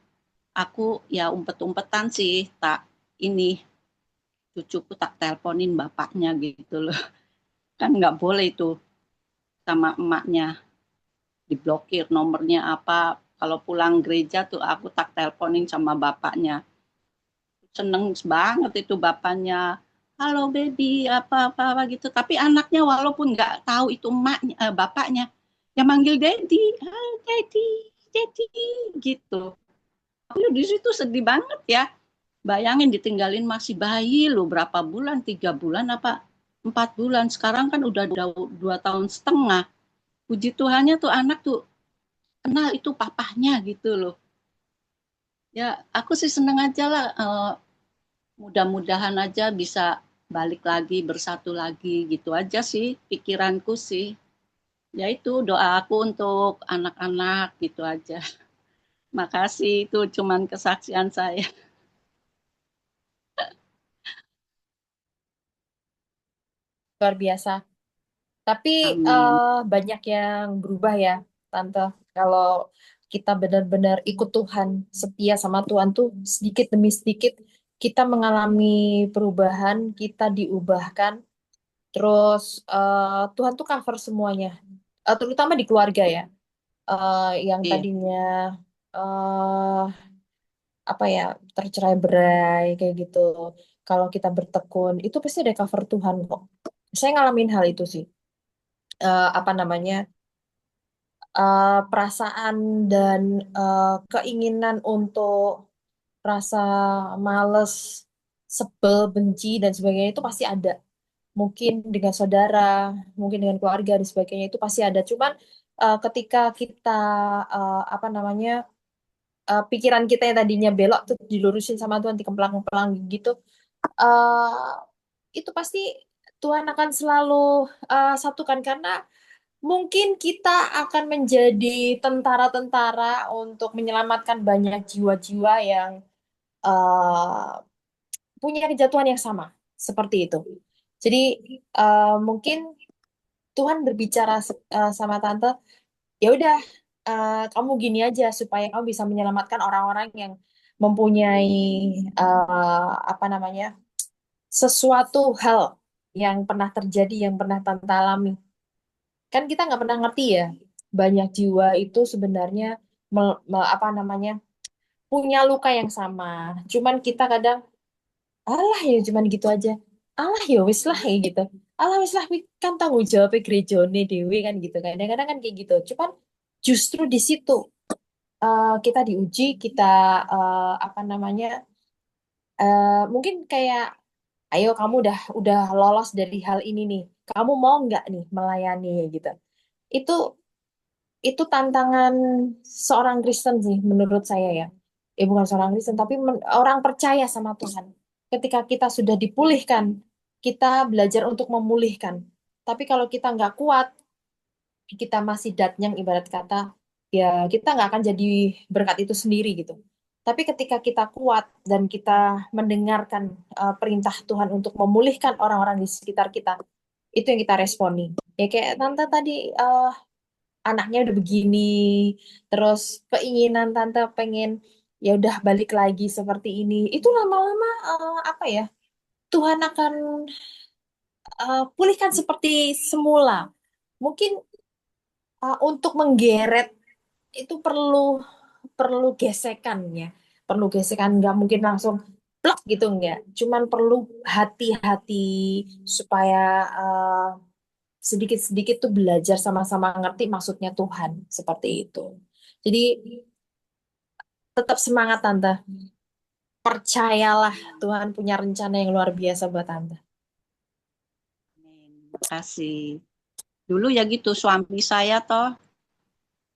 S6: aku ya umpet-umpetan sih, tak ini cucuku tak teleponin bapaknya gitu loh. Kan nggak boleh itu sama emaknya, diblokir nomornya apa. Kalau pulang gereja tuh aku tak teleponin sama bapaknya. Seneng banget itu bapaknya. Halo baby, apa-apa gitu. Tapi anaknya walaupun nggak tahu itu bapaknya, ya manggil daddy, daddy, daddy gitu. Aku di situ sedih banget ya. Bayangin ditinggalin masih bayi loh, berapa bulan, 3 bulan apa 4 bulan. Sekarang kan udah 2 tahun setengah. Puji Tuhannya tuh anak tuh kenal itu papahnya gitu loh. Ya aku sih seneng aja lah, mudah-mudahan aja bisa balik lagi, bersatu lagi gitu aja sih pikiranku sih. Ya itu doa aku untuk anak-anak gitu aja. Makasih, itu cuman kesaksian saya.
S5: Luar biasa. Tapi
S6: Amin.
S5: banyak yang berubah ya, Tante. Kalau kita benar-benar ikut Tuhan, setia sama Tuhan tuh sedikit demi sedikit kita mengalami perubahan, kita diubahkan. Terus Tuhan tuh cover semuanya, terutama di keluarga ya. Yang
S6: Iya.
S5: tadinya eh apa ya tercerai-berai kayak gitu. Kalau kita bertekun, itu pasti ada cover Tuhan kok. Saya ngalamin hal itu sih. Apa namanya? Perasaan dan keinginan untuk rasa males, sebel, benci dan sebagainya itu pasti ada. Mungkin dengan saudara, mungkin dengan keluarga dan sebagainya itu pasti ada. Cuman ketika kita apa namanya pikiran kita yang tadinya belok tuh dilurusin sama Tuhan dikemplang-kemplang gitu, eh itu pasti Tuhan akan selalu satukan karena mungkin kita akan menjadi tentara-tentara untuk menyelamatkan banyak jiwa-jiwa yang eh, punya kejatuhan yang sama seperti itu. Jadi mungkin Tuhan berbicara sama tante, ya udah kamu gini aja supaya kamu bisa menyelamatkan orang-orang yang mempunyai apa namanya sesuatu hal yang pernah terjadi, yang pernah Tante alami. Kan kita nggak pernah ngerti ya, banyak jiwa itu sebenarnya apa namanya punya luka yang sama. Cuman kita kadang, alah ya cuman gitu aja. Alah ya wis lah kayak gitu. Alah wis lah wis, kan tanggung jawab gerejone dewe kan gitu. Kadang-kadang kan kayak gitu. Cuman justru di situ kita diuji, kita apa namanya mungkin kayak, ayo kamu udah lolos dari hal ini nih. Kamu mau nggak nih melayani gitu. Itu itu tantangan seorang Kristen sih menurut saya ya. Bukan seorang Kristen tapi orang percaya sama Tuhan. Ketika kita sudah dipulihkan, kita belajar untuk memulihkan. Tapi kalau kita nggak kuat, kita masih datnyang ibarat kata, ya kita nggak akan jadi berkat itu sendiri gitu. Tapi ketika kita kuat dan kita mendengarkan perintah Tuhan untuk memulihkan orang-orang di sekitar kita, itu yang kita responi. Ya kayak tante tadi anaknya udah begini, terus keinginan tante pengen ya udah balik lagi seperti ini. Itu lama-lama apa ya? Tuhan akan pulihkan seperti semula. Mungkin untuk menggeret itu perlu perlu gesekan ya. Perlu gesekan, nggak mungkin langsung plak gitu nggak. Cuman perlu hati-hati supaya sedikit-sedikit tuh belajar sama-sama ngerti maksudnya Tuhan seperti itu. Jadi tetap semangat Tante. Percayalah Tuhan punya rencana yang luar biasa buat Tante.
S6: Amin. Makasih. Dulu ya gitu, suami saya toh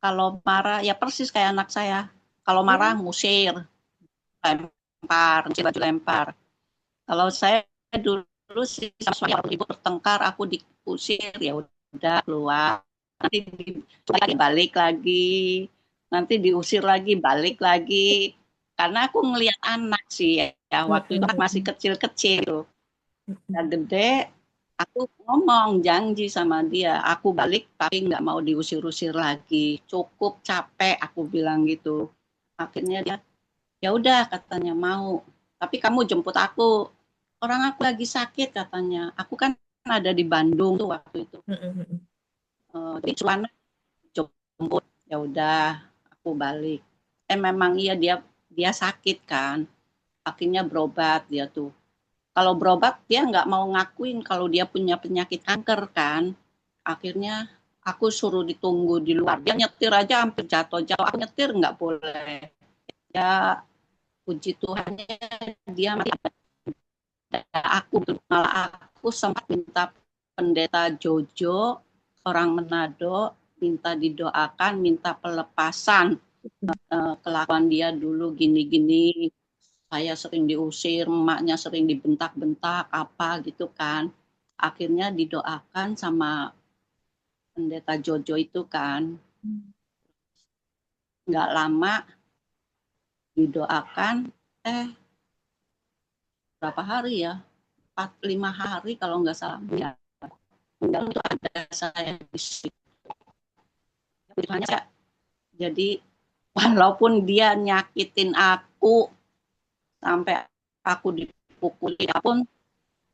S6: kalau marah ya persis kayak anak saya. Kalau marah ngusir, lempar, ngusir baju lempar. Kalau saya dulu sih sama suami waktu ibu bertengkar, aku diusir ya udah keluar. Nanti balik lagi, nanti diusir lagi, balik lagi. Karena aku ngelihat anak sih ya, waktu itu masih kecil-kecil. Udah gede, aku ngomong janji sama dia, aku balik tapi nggak mau diusir-usir lagi. Cukup capek, aku bilang gitu. Akhirnya dia, ya udah katanya mau. Tapi kamu jemput aku. Orang aku lagi sakit katanya. Aku kan ada di Bandung tuh waktu itu. Di Cuana jemput. Ya udah, aku balik. Memang iya dia dia sakit kan. Akhirnya berobat dia tuh. Kalau berobat dia nggak mau ngakuin kalau dia punya penyakit kanker kan. Akhirnya aku suruh ditunggu di luar. Dia nyetir aja hampir jatuh-jatuh. Aku nyetir nggak boleh. Ya puji Tuhannya dia masih aku malah aku sempat minta pendeta Jojo orang Manado minta didoakan, minta pelepasan kelakuan dia dulu gini-gini, saya sering diusir, emaknya sering dibentak-bentak apa gitu kan. Akhirnya didoakan sama pendeta Jojo itu kan. Nggak lama didoakan, berapa hari ya? 4-5 hari kalau nggak salah. Ya, itu ada saya di situ. Jadi walaupun dia nyakitin aku sampai aku dipukuli pun,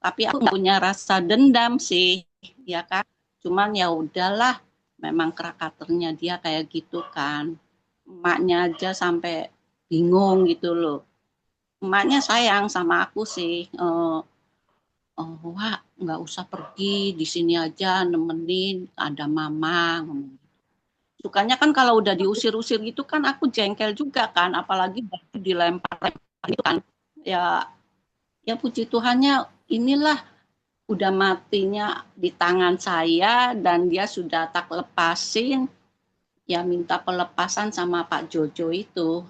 S6: tapi aku nggak punya rasa dendam sih, ya kan. Cuman ya udahlah, memang karakternya dia kayak gitu kan. Emaknya aja sampai bingung gitu loh. Emaknya sayang sama aku sih. Wah nggak usah pergi, di sini aja nemenin, ada mama. Sukanya kan kalau udah diusir-usir gitu kan aku jengkel juga kan, apalagi dilempar gitu kan. Ya ya puji Tuhannya inilah udah matinya di tangan saya dan dia sudah tak lepasin, ya minta pelepasan sama Pak Jojo itu.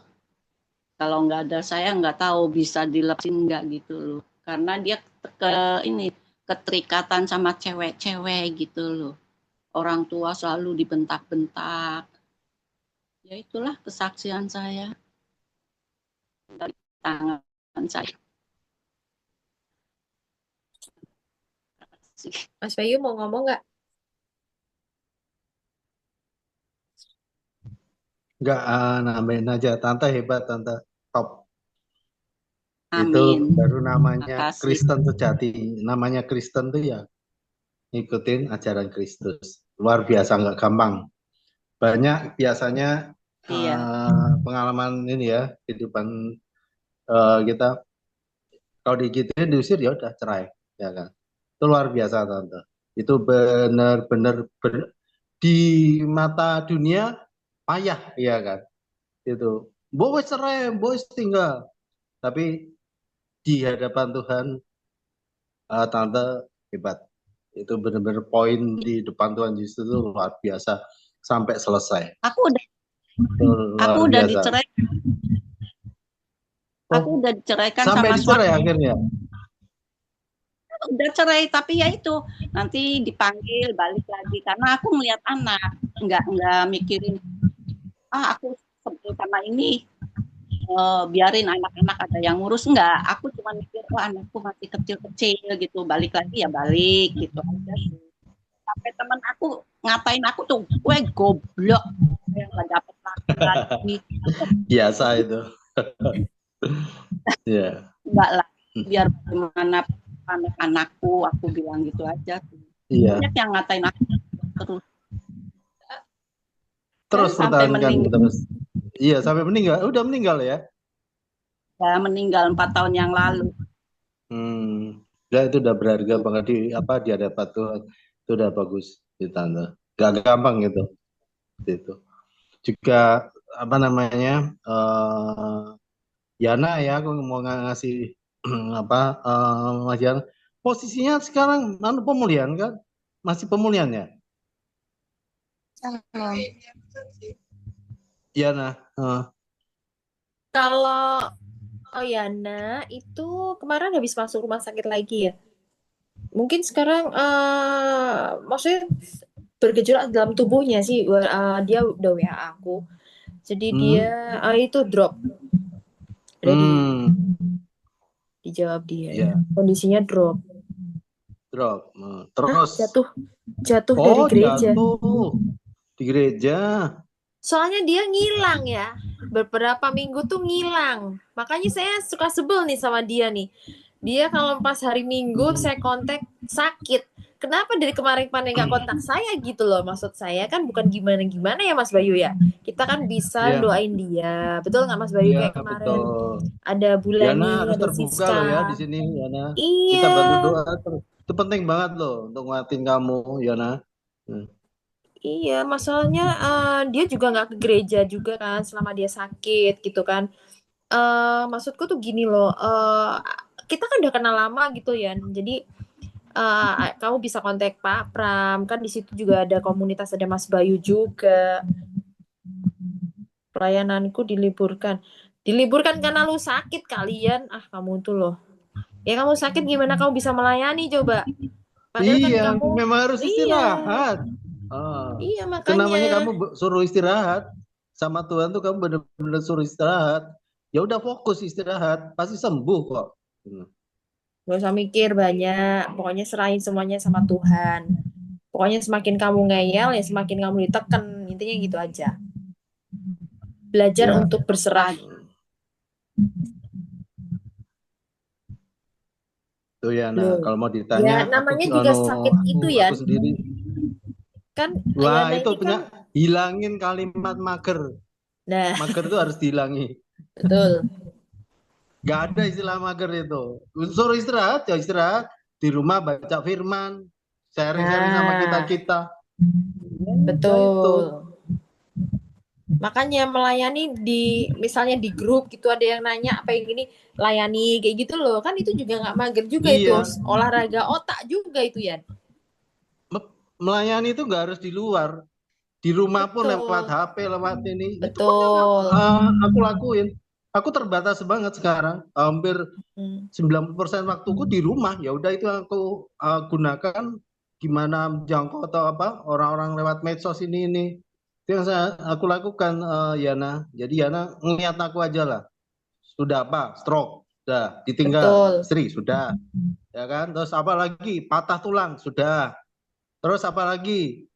S6: Kalau nggak ada saya nggak tahu bisa dilepasin nggak gitu loh. Karena dia ini keterikatan sama cewek-cewek gitu loh. Orang tua selalu dibentak-bentak. Ya itulah kesaksian saya dari tangan saya.
S5: Mas Bayu mau ngomong nggak?
S4: Nggak, nambahin aja. Tante hebat, Tante. Top. Itu
S6: Amin.
S4: baru namanya
S6: Makasih.
S4: Kristen sejati. Namanya Kristen tuh ya ngikutin ajaran Kristus. Luar biasa, nggak gampang. Banyak biasanya
S6: Iya.
S4: pengalaman ini ya, kehidupan kita. Kalau digituin diusir ya udah cerai, ya kan? Itu luar biasa tante. Itu benar-benar di mata dunia payah, ya kan? Itu boys cerai, boys tinggal. Tapi di hadapan Tuhan, tante hebat. Itu benar-benar poin di depan Tuhan Yesus itu luar biasa sampai selesai.
S6: Aku udah
S4: Itu luar
S6: udah
S4: biasa.
S6: diceraikan. Aku
S4: Oh,
S6: udah diceraikan
S4: sampai
S6: sama
S4: dicerai
S6: suami.
S4: akhirnya.
S6: Udah cerai, tapi ya itu nanti dipanggil balik lagi karena aku melihat anak, nggak mikirin aku sebel sama ini, biarin anak-anak ada yang ngurus, enggak. Aku cuma mikir anakku masih kecil-kecil gitu, balik lagi ya balik gitu aja sih. Sampai teman aku ngatain aku tuh, goblok yang nggak dapet laki-laki.
S4: Biasa itu. Ya.
S6: Enggak lah, biar bagaimana anak-anakku, aku bilang gitu aja.
S4: Iya.
S6: Banyak yang ngatain aku terus.
S4: Terus
S6: sampai
S4: pertahankan
S6: meninggal.
S4: terus. Iya, sampai meninggal. Udah meninggal ya?
S6: Ya, meninggal 4 tahun yang lalu.
S4: Ya itu udah berharga banget di hadapan Tuhan. Itu udah bagus di tante. Gak gampang gitu. Itu. Juga Yana ya, aku mau ngasih Mas Yana. Posisinya sekarang pemulihan kan? Masih pemulihan ya?
S1: Shalom.
S4: Yana.
S5: Kalau Yana itu kemarin habis masuk rumah sakit lagi ya. Mungkin sekarang maksudnya bergejolak dalam tubuhnya sih. Dia udah WA aku. Jadi dia itu drop. Dijawab dia.
S4: Iya.
S5: Kondisinya drop.
S4: Drop. Terus
S5: Jatuh dari gereja.
S4: Jatuh di gereja.
S5: Soalnya dia ngilang ya. Beberapa minggu tuh ngilang. Makanya saya suka sebel nih sama dia nih. Dia kalau pas hari Minggu saya kontak sakit. Kenapa dari kemarin-kemarin nggak kontak saya gitu loh. Maksud saya kan bukan gimana-gimana ya Mas Bayu ya. Kita kan bisa doain dia. Betul nggak Mas Bayu kayak kemarin?
S4: Betul.
S5: Ada Bulani,
S4: Yana harus
S5: ada
S4: terbuka
S5: Siska.
S4: loh ya di sini Yana.
S5: Iya.
S4: Kita bantu doa. Itu penting banget loh untuk nguatin kamu Yana.
S5: Iya, masalahnya dia juga nggak ke gereja juga kan selama dia sakit gitu kan. Maksudku tuh gini loh, kita kan udah kenal lama gitu ya. Jadi kamu bisa kontak Pak Pram, kan di situ juga ada komunitas, ada Mas Bayu juga. Pelayananku diliburkan. Diliburkan karena lu sakit kalian. Kamu tuh loh. Ya kamu sakit gimana kamu bisa melayani coba? Padahal kan kamu
S4: memang harus istirahat.
S5: Iya,
S4: Kenapa
S5: makanya
S4: kamu suruh istirahat sama Tuhan tuh, kamu benar-benar suruh istirahat. Ya udah fokus istirahat, pasti sembuh kok.
S5: Gak usah mikir banyak, pokoknya serahin semuanya sama Tuhan. Pokoknya semakin kamu ngeyel ya semakin kamu ditekan, intinya gitu aja. Belajar untuk berserah.
S4: Tuh ya, nah kalau mau ditanya,
S5: ya namanya juga sakit itu ya.
S4: Aku sendiri.
S5: Kan
S4: Wah,
S5: Ayana
S4: itu
S5: ini
S4: punya hilangin kalimat mager.
S5: Nah,
S4: mager itu harus dihilangi.
S5: Betul.
S4: Gak ada istilah mager itu. Suruh istirahat ya istirahat. Di rumah baca firman, sharing-sharing sama kita-kita.
S5: Betul. Makanya melayani misalnya di grup gitu ada yang nanya apa yang gini, layani kayak gitu loh. Kan itu juga nggak mager juga itu. Olahraga otak juga itu ya.
S4: Melayani itu nggak harus di luar. Di rumah pun lewat HP, lewat ini.
S5: Betul.
S4: Itu aku lakuin. Aku terbatas banget sekarang. Hampir 90% waktuku di rumah. Ya udah itu aku gunakan gimana jangkau atau orang-orang lewat medsos ini. Itu yang aku lakukan, Yana. Jadi Yana ngeliat aku aja lah. Sudah stroke, sudah ditinggal istri, sudah. Ya kan? Terus apa lagi? Patah tulang, sudah. Terus apa lagi?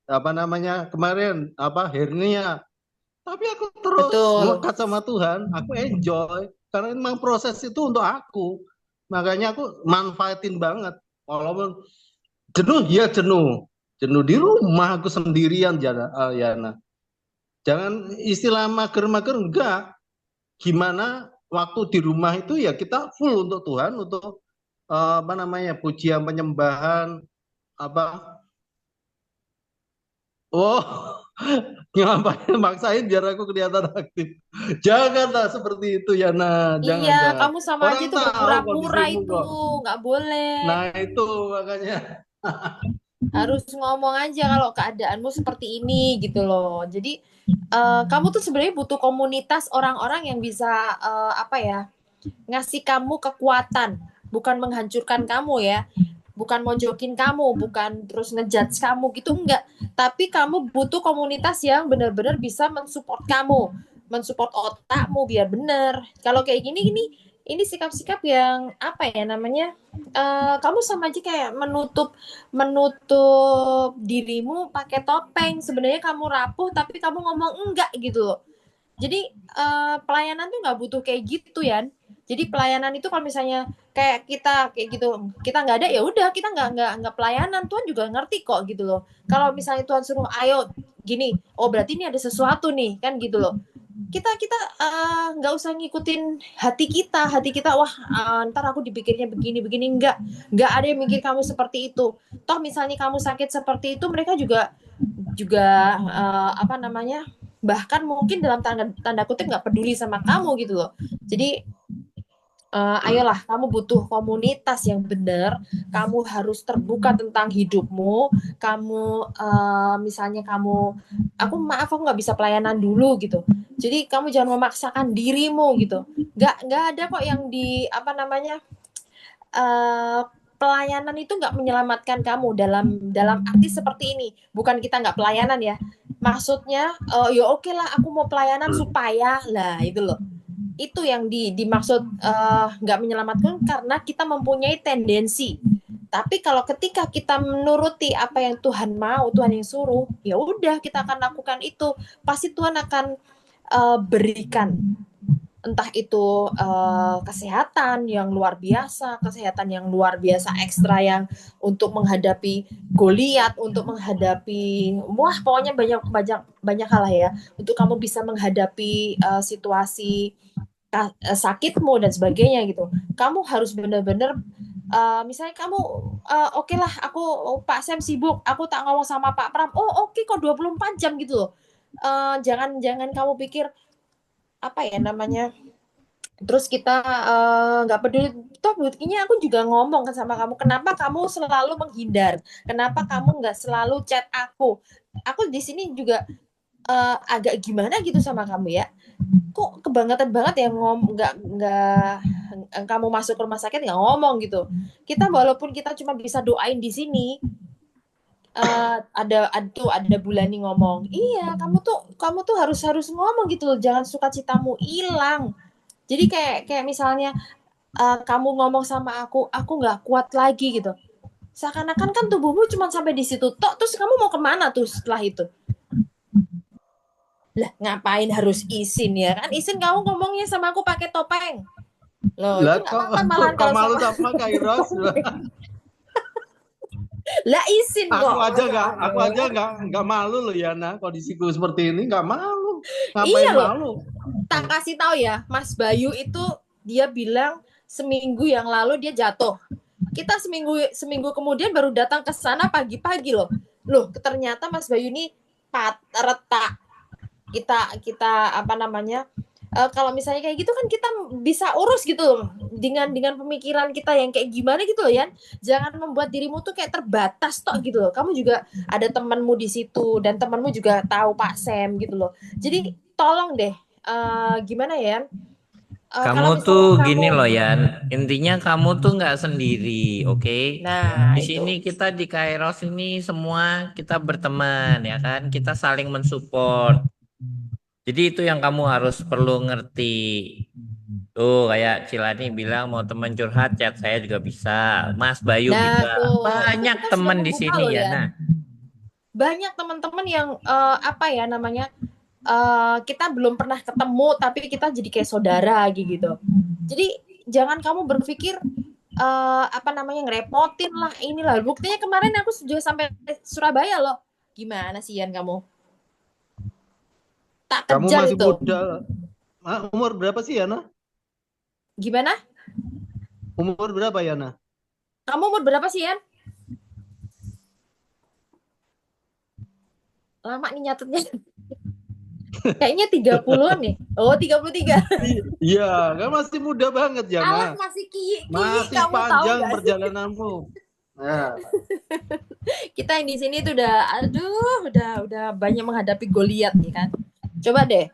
S4: Kemarin hernia. Tapi aku terus melekat sama Tuhan, aku enjoy. karena memang proses itu untuk aku. Makanya aku manfaatin banget. Walaupun jenuh, ya jenuh. Jenuh di rumah aku sendirian, Yana. Jangan istilah mager-mager, enggak. Gimana waktu di rumah itu ya kita full untuk Tuhan, untuk apa namanya, pujian, penyembahan, apa. Oh, ngapain maksain biar aku kelihatan aktif. Janganlah seperti itu, Yana. Jangan,
S5: Iya,
S4: jangan.
S5: kamu sama aja
S4: Orang
S5: itu
S4: tahu
S5: berpura-pura
S4: kondisimu
S5: itu,
S4: kok.
S5: nggak boleh.
S4: Nah, itu makanya.
S5: Harus ngomong aja kalau keadaanmu seperti ini gitu loh. Jadi kamu tuh sebenarnya butuh komunitas orang-orang yang bisa apa ya, ngasih kamu kekuatan, bukan menghancurkan kamu ya. Bukan mojokin kamu, bukan terus ngejudge kamu gitu, enggak. Tapi kamu butuh komunitas yang benar-benar bisa mensupport kamu, mensupport otakmu biar benar. Kalau kayak gini, ini sikap-sikap yang apa ya namanya? Kamu sama aja kayak menutup dirimu pakai topeng. Sebenarnya kamu rapuh, tapi kamu ngomong enggak gitu loh. Jadi pelayanan tuh nggak butuh kayak gitu ya. Jadi pelayanan itu kalau misalnya kayak kita kayak gitu, kita nggak ada ya udah kita nggak pelayanan. Tuhan juga ngerti kok gitu loh. Kalau misalnya Tuhan suruh ayo gini, oh berarti ini ada sesuatu nih kan gitu loh. Kita nggak usah ngikutin hati kita. Wah ntar aku dipikirnya begini nggak ada yang mikir kamu seperti itu. Toh misalnya kamu sakit seperti itu, mereka juga apa namanya, bahkan mungkin dalam tanda kutip nggak peduli sama kamu gitu loh. Jadi ayolah, kamu butuh komunitas yang benar. Kamu harus terbuka tentang hidupmu. Kamu misalnya aku nggak bisa pelayanan dulu gitu. Jadi kamu jangan memaksakan dirimu gitu. Nggak ada kok yang di apa namanya, pelayanan itu nggak menyelamatkan kamu dalam arti seperti ini. Bukan kita nggak pelayanan ya. Maksudnya ya oke lah, aku mau pelayanan supaya lah itu loh. Itu yang dimaksud nggak menyelamatkan, karena kita mempunyai tendensi. Tapi kalau ketika kita menuruti apa yang Tuhan mau, Tuhan yang suruh, ya udah kita akan lakukan itu. Pasti Tuhan akan berikan, entah itu kesehatan yang luar biasa, kesehatan yang luar biasa ekstra yang untuk menghadapi Goliat, untuk menghadapi pokoknya banyak hal ya, untuk kamu bisa menghadapi situasi sakitmu dan sebagainya gitu. Kamu harus benar-benar misalnya kamu oke lah, aku Pak Sam sibuk, aku tak ngomong sama Pak Pram. Oh oke kok 24 jam gitu loh. Jangan kamu pikir apa ya namanya, terus kita nggak peduli. Toh buktinya aku juga ngomong kan sama kamu, kenapa kamu selalu menghindar, kenapa kamu nggak selalu chat aku di sini juga agak gimana gitu sama kamu ya. Kok kebangetan banget ya nggak kamu masuk ke rumah sakit nggak ngomong gitu. Kita walaupun kita cuma bisa doain di sini, ada Bulani ngomong, iya kamu tuh harus ngomong gitu loh, jangan sukacitamu hilang. Jadi kayak misalnya kamu ngomong sama aku nggak kuat lagi gitu, seakan-akan kan tubuhmu cuma sampai di situ tok, terus kamu mau kemana tuh setelah itu? Lah ngapain harus izin ya kan? Izin kamu ngomongnya sama aku pakai topeng loh,
S4: Lah
S5: itu nggak apa-apa malahan
S4: kok
S5: kalau
S4: malu
S5: sama
S4: sama Kairos?
S5: lah izin kok.
S4: Aku aja nggak malu loh, Yana. Kondisiku seperti ini nggak malu. Ngapain
S5: Iya loh.
S4: malu?
S5: Tak kasih tahu ya, Mas Bayu itu dia bilang seminggu yang lalu dia jatuh. Kita seminggu kemudian baru datang ke sana pagi-pagi loh. Loh, ternyata Mas Bayu ini retak. Kita apa namanya? Kalau misalnya kayak gitu kan kita bisa urus gitu loh, dengan pemikiran kita yang kayak gimana gitu loh ya. Jangan membuat dirimu tuh kayak terbatas tok gitu loh. Kamu juga ada temanmu di situ dan temanmu juga tahu Pak Sam gitu loh. Jadi tolong deh gimana ya?
S2: Kamu tuh gini loh Yan, intinya kamu tuh nggak sendiri, oke?
S5: Nah,
S2: di sini kita di Kairos ini semua kita berteman ya kan, kita saling mensupport. Jadi itu yang kamu harus perlu ngerti. Tuh kayak Cilani bilang mau teman curhat, chat saya juga bisa, Mas Bayu bisa, banyak teman di sini ya. Nah,
S5: banyak teman-teman yang apa ya namanya, kita belum pernah ketemu tapi kita jadi kayak saudara gitu. Jadi jangan kamu berpikir apa namanya ngerepotin lah inilah. Buktinya kemarin aku juga sampai Surabaya loh. Gimana sih Yan kamu? Tak
S4: Kamu
S5: kejar
S4: masih
S5: itu.
S4: muda. Umur berapa sih, Yana?
S5: Gimana?
S4: Umur berapa, Yana?
S5: Kamu umur berapa sih Yan? Lama nih nyatetnya. Kayaknya 30-an nih. Oh, 33.
S4: Iya, kan masih muda banget,
S5: Alah
S4: Yana.
S5: masih kiyi
S4: Masih
S5: kamu tahu
S4: panjang
S5: gak sih?
S4: perjalananmu. Nah,
S5: Kita yang di sini tuh udah aduh udah banyak menghadapi Goliat nih kan. Coba deh.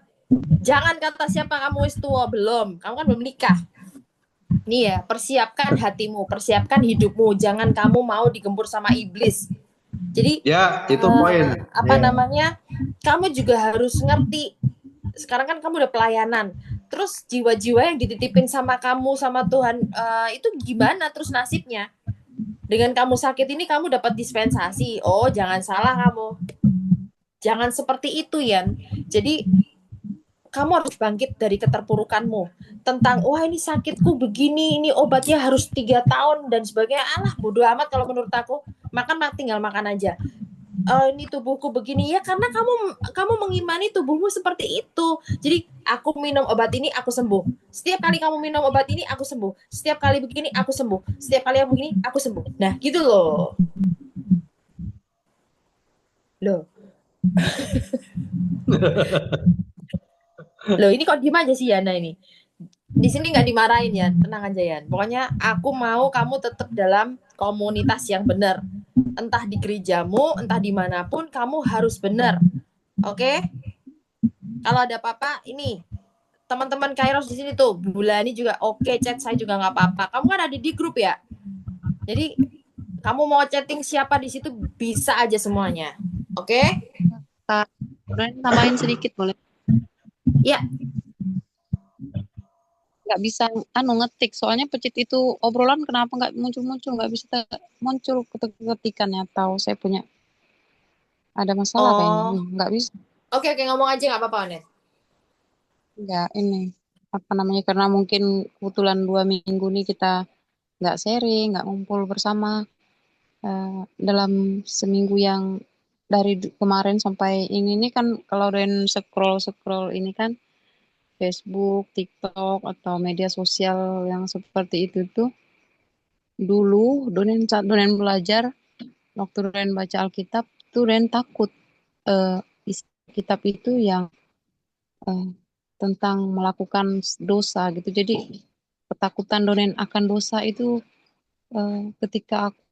S5: Jangan kata siapa kamu wis tua belum. Kamu kan belum nikah. Nih ya, persiapkan hatimu, persiapkan hidupmu. Jangan kamu mau digempur sama iblis. Jadi
S4: ya itu poin.
S5: apa
S4: Ya.
S5: namanya? Kamu juga harus ngerti. Sekarang kan kamu udah pelayanan. Terus jiwa-jiwa yang dititipin sama kamu sama Tuhan itu gimana terus nasibnya? Dengan kamu sakit ini kamu dapat dispensasi. Oh, jangan salah kamu. Jangan seperti itu, Yan. Jadi kamu harus bangkit dari keterpurukanmu tentang wah ini sakitku begini, ini obatnya harus 3 tahun dan sebagainya. Alah bodoh amat kalau menurut aku. Makan tinggal makan aja. Ini tubuhku begini ya karena kamu mengimani tubuhmu seperti itu. Jadi aku minum obat ini aku sembuh. Setiap kali kamu minum obat ini aku sembuh. Setiap kali begini aku sembuh. Setiap kali aku begini aku sembuh. Nah gitu loh. Loh, loh ini kok diem aja sih Yana ini? Di sini nggak dimarahin ya, tenang aja ya. Pokoknya aku mau kamu tetap dalam komunitas yang benar. Entah di gerejamu, entah dimanapun, kamu harus benar. Oke? Kalau ada apa-apa, ini teman-teman Kairos di sini tuh, Bulani juga oke, chat saya juga nggak apa-apa. Kamu kan ada di grup ya, jadi kamu mau chatting siapa di situ bisa aja semuanya. Oke?
S1: Kak, tambahin sedikit boleh?
S5: Ya,
S1: Nggak bisa ngetik, soalnya pecit itu obrolan kenapa nggak muncul-muncul, nggak bisa muncul ketikannya, atau saya punya ada masalah kayaknya.
S5: oh,
S1: Nggak bisa.
S5: oke ngomong aja nggak apa-apa Onet.
S1: Nggak ini apa namanya, karena mungkin kebetulan 2 minggu nih kita nggak sharing, nggak ngumpul bersama dalam seminggu yang dari kemarin sampai ini kan, kalau dan scroll scroll ini kan Facebook, TikTok atau media sosial yang seperti itu tuh, dulu donen belajar waktu donen baca Alkitab tuh donen takut isi kitab itu yang eh, tentang melakukan dosa gitu. Jadi ketakutan donen akan dosa itu ketika aku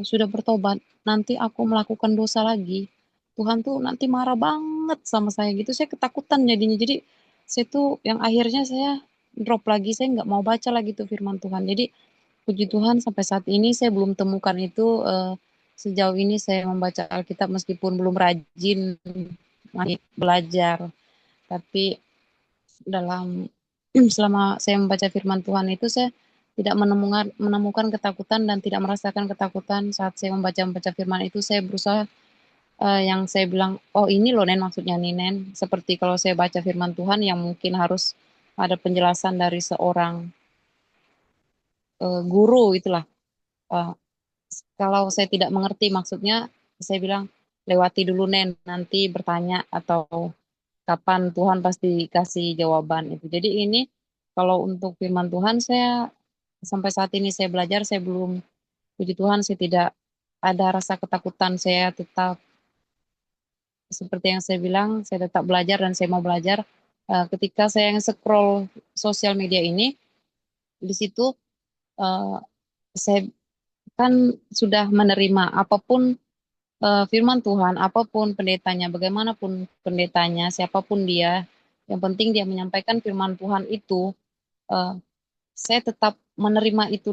S1: sudah bertobat, nanti aku melakukan dosa lagi. Tuhan tuh nanti marah banget sama saya gitu. Saya ketakutan jadinya. Jadi saya tuh yang akhirnya saya drop lagi. Saya nggak mau baca lagi tuh firman Tuhan. Jadi puji Tuhan sampai saat ini saya belum temukan itu. Sejauh ini saya membaca Alkitab meskipun belum rajin masih belajar. Tapi dalam selama saya membaca firman Tuhan itu saya tidak menemukan ketakutan dan tidak merasakan ketakutan saat saya membaca firman itu. Saya berusaha yang saya bilang, oh ini loh Nen maksudnya nih Nen. Seperti kalau saya baca firman Tuhan yang mungkin harus ada penjelasan dari seorang guru itulah. Eh, Kalau saya tidak mengerti maksudnya, saya bilang lewati dulu Nen, nanti bertanya atau kapan Tuhan pasti kasih jawaban itu. Jadi ini kalau untuk firman Tuhan saya sampai saat ini saya belajar, saya belum, puji Tuhan saya tidak ada rasa ketakutan, saya tetap seperti yang saya bilang, saya tetap belajar dan saya mau belajar. Ketika saya yang scroll sosial media ini, di situ uh, saya kan sudah menerima apapun firman Tuhan, apapun pendetanya, bagaimanapun pendetanya, siapapun dia, yang penting dia menyampaikan firman Tuhan itu, uh, saya tetap menerima itu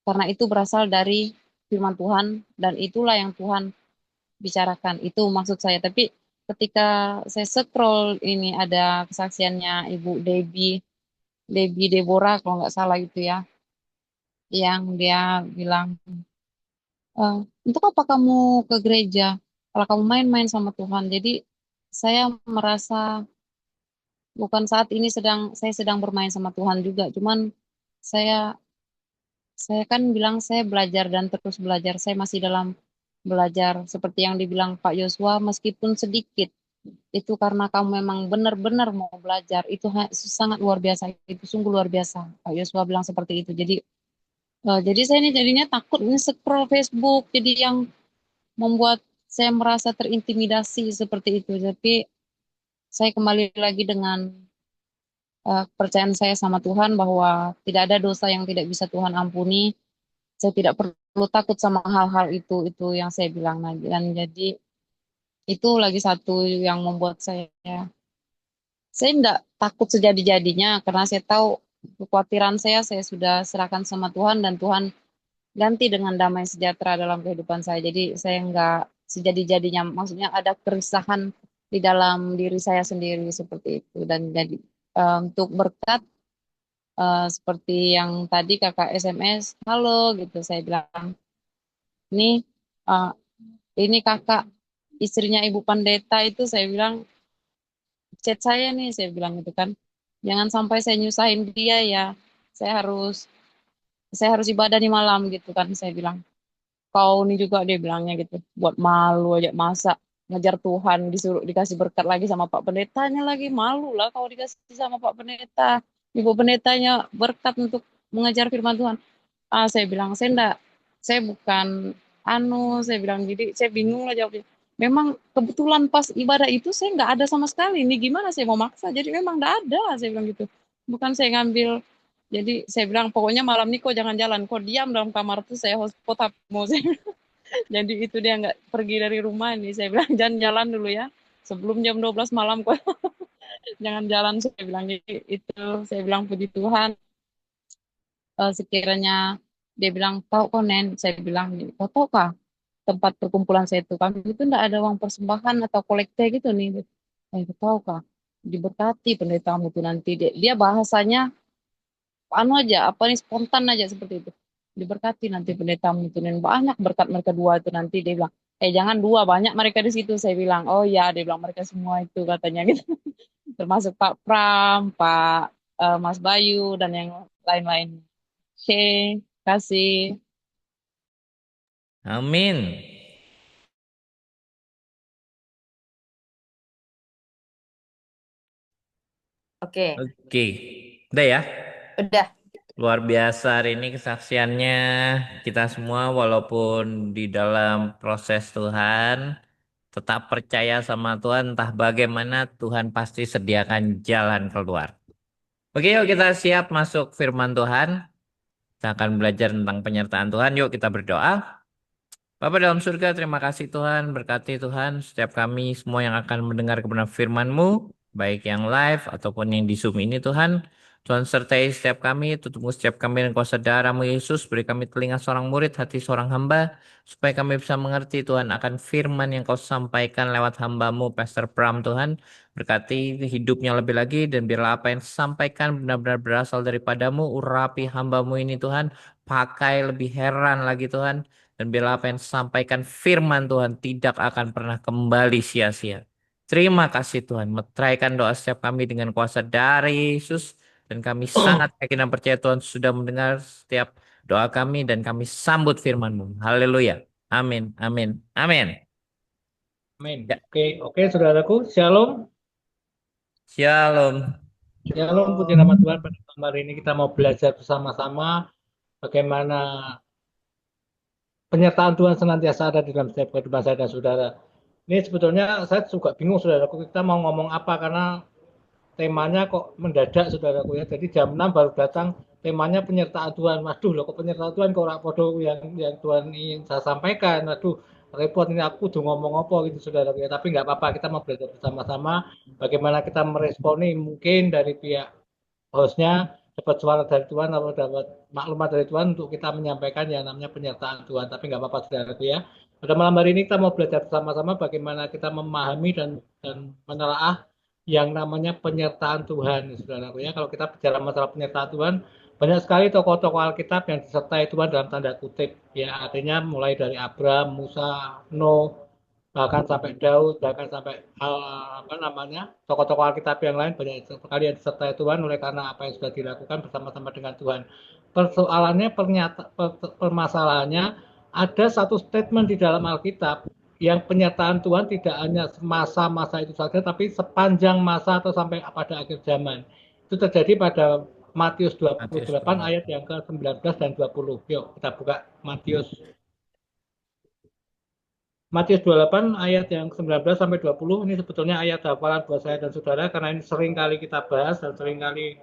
S1: karena itu berasal dari firman Tuhan dan itulah yang Tuhan bicarakan. Itu maksud saya. Tapi ketika saya scroll ini ada kesaksiannya Ibu Debbie Deborah kalau nggak salah itu ya, yang dia bilang, untuk apa kamu ke gereja kalau kamu main-main sama Tuhan. Jadi saya merasa bukan saat ini saya sedang bermain sama Tuhan juga, cuman saya saya kan bilang saya belajar dan terus belajar. Saya masih dalam belajar seperti yang dibilang Pak Yosua, meskipun sedikit. Itu karena kamu memang benar-benar mau belajar. Itu sangat luar biasa. Itu sungguh luar biasa. Pak Yosua bilang seperti itu. Jadi saya ini jadinya takut ini scroll Facebook. Jadi yang membuat saya merasa terintimidasi seperti itu. Tapi saya kembali lagi dengan kepercayaan saya sama Tuhan bahwa tidak ada dosa yang tidak bisa Tuhan ampuni. Saya tidak perlu takut sama hal-hal itu yang saya bilang. Nah, dan jadi itu lagi satu yang membuat saya tidak takut sejadi-jadinya karena saya tahu kekhawatiran saya sudah serahkan sama Tuhan dan Tuhan ganti dengan damai sejahtera dalam kehidupan saya. Jadi saya enggak sejadi-jadinya, maksudnya ada keresahan di dalam diri saya sendiri seperti itu. Dan jadi untuk berkat seperti yang tadi kakak SMS, halo gitu saya bilang, ini uh, ini kakak istrinya ibu pendeta itu saya bilang chat saya nih saya bilang gitu kan, jangan sampai saya nyusahin dia ya, saya harus saya harus ibadah di malam gitu kan saya bilang. Kau nih juga dia bilangnya gitu, buat malu aja masa ngejar Tuhan disuruh dikasih berkat lagi sama Pak Pendetanya lagi, malu lah kalau dikasih sama Pak Pendeta, Ibu Pendetanya berkat untuk mengajar firman Tuhan. Saya bilang saya enggak, saya bukan saya bilang jadi saya bingung lah jawabnya. Memang kebetulan pas ibadah itu saya nggak ada sama sekali. Ini gimana saya mau maksa? Jadi memang nggak ada, saya bilang gitu. Bukan saya ngambil. Jadi saya bilang pokoknya malam ini kok jangan jalan, kok diam dalam kamar tuh saya hotspot HP-mu. Jadi itu dia nggak pergi dari rumah ini. Saya bilang jangan jalan dulu ya. Sebelum jam 12 malam kok jangan jalan, saya bilang. Jadi itu saya bilang puji Tuhan, sekiranya dia bilang tahu kok Nen, saya bilang kau tahu kah tempat perkumpulan saya itu kami itu enggak ada uang persembahan atau kolekte gitu nih. Tahu kah diberkati pendetamu itu nanti dia bahasanya aja apa nih spontan aja seperti itu, diberkati nanti pendetamu itu dan banyak berkat mereka dua itu nanti dia bilang jangan dua, banyak mereka di situ, saya bilang oh ya, dia bilang mereka semua itu katanya gitu. Termasuk Pak Pram, Pak Mas Bayu dan yang lain-lain. Oke, kasih.
S2: Amin.
S5: Oke,
S2: Oke. Udah ya.
S5: udah.
S2: Luar biasa hari ini kesaksiannya kita semua walaupun di dalam proses Tuhan tetap percaya sama Tuhan, entah bagaimana Tuhan pasti sediakan jalan keluar. Oke, yuk kita siap masuk firman Tuhan. Kita akan belajar tentang penyertaan Tuhan. Yuk kita berdoa. Bapa dalam surga, terima kasih Tuhan, berkati Tuhan setiap kami semua yang akan mendengar kebenaran firman-Mu, baik yang live ataupun yang di Zoom ini Tuhan. Tuhan sertai setiap kami, tutup setiap kami dengan kuasa darah-Mu Yesus, beri kami telinga seorang murid, hati seorang hamba, supaya kami bisa mengerti Tuhan akan firman yang Kau sampaikan lewat hamba-Mu, Pastor Pram Tuhan. Berkati hidupnya lebih lagi dan biarlah apa yang disampaikan benar-benar berasal daripada-Mu, urapi hamba-Mu ini Tuhan, pakai lebih heran lagi Tuhan. Dan bila apa yang disampaikan firman Tuhan tidak akan pernah kembali sia-sia. Terima kasih Tuhan. Meteraikan doa setiap kami dengan kuasa dari Yesus. Dan kami sangat yakin dan percaya Tuhan sudah mendengar setiap doa kami. Dan kami sambut firman-Mu. Haleluya. Amin. Amin. Amin.
S7: Amin.
S2: Ya.
S7: Oke, saudaraku. Shalom.
S2: Shalom.
S7: Shalom, puji nama Tuhan. Pada malam hari ini kita mau belajar bersama-sama bagaimana penyertaan Tuhan senantiasa ada di dalam setiap kehidupan saya dan saudara. Ini sebetulnya saya juga bingung, saudaraku, kita mau ngomong apa karena temanya kok mendadak, saudaraku ya. Jadi jam 6 baru datang temanya penyertaan Tuhan. Waduh, loh kok penyertaan Tuhan kok ora podo yang Tuhan ingin saya sampaikan. Waduh, repot ini aku udah ngomong apa gitu, saudaraku ya. Tapi nggak apa-apa, kita mau belajar bersama-sama bagaimana kita meresponi mungkin dari pihak hostnya dapat suara dari Tuhan atau dapat maklumat dari Tuhan untuk kita menyampaikan yang namanya penyertaan Tuhan. Tapi nggak apa-apa, saudaraku ya. Pada malam hari ini kita mau belajar bersama-sama bagaimana kita memahami dan menelaah yang namanya penyertaan Tuhan, saudaraku ya. Kalau kita bicara masalah penyertaan Tuhan, banyak sekali tokoh-tokoh Alkitab yang disertai Tuhan dalam tanda kutip, ya artinya mulai dari Abraham, Musa, Nuh, bahkan sampai Daud, bahkan sampai apa namanya tokoh-tokoh Alkitab yang lain banyak sekali yang disertai Tuhan oleh karena apa yang sudah dilakukan bersama-sama dengan Tuhan. Persoalannya permasalahannya ada satu statement di dalam Alkitab yang penyertaan Tuhan tidak hanya masa-masa itu saja, tapi sepanjang masa atau sampai pada akhir zaman. Itu terjadi pada Matius 28 ayat yang ke-19 dan 20. Yuk kita buka Matius 28 ayat yang 19 sampai 20. Ini sebetulnya ayat hafalan buat saya dan saudara karena ini sering kali kita bahas dan sering kali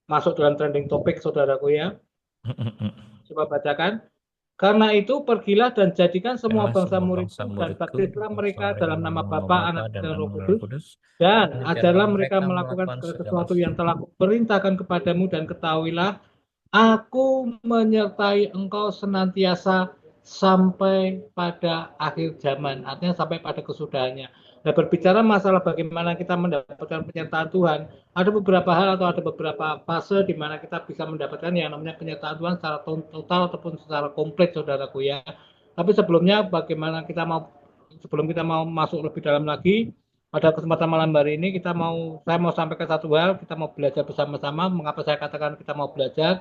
S7: masuk dalam trending topik saudaraku ya. Coba bacakan. Karena itu pergilah dan jadikan semua bangsa muridku dan baptislah mereka dalam nama Bapa, Anak, dan Roh Kudus, dan ajarlah mereka melakukan segala sesuatu yang telah kuperintahkan kepadamu, dan ketahuilah aku menyertai engkau senantiasa sampai pada akhir zaman, artinya sampai pada kesudahannya. Nah, berbicara masalah bagaimana kita mendapatkan penyertaan Tuhan, ada beberapa hal atau ada beberapa fase di mana kita bisa mendapatkan yang namanya penyertaan Tuhan secara total ataupun secara komplit, saudaraku ya. Tapi sebelumnya, sebelum kita mau masuk lebih dalam lagi, pada kesempatan malam hari ini saya mau sampaikan satu hal, kita mau belajar bersama-sama. Mengapa saya katakan kita mau belajar?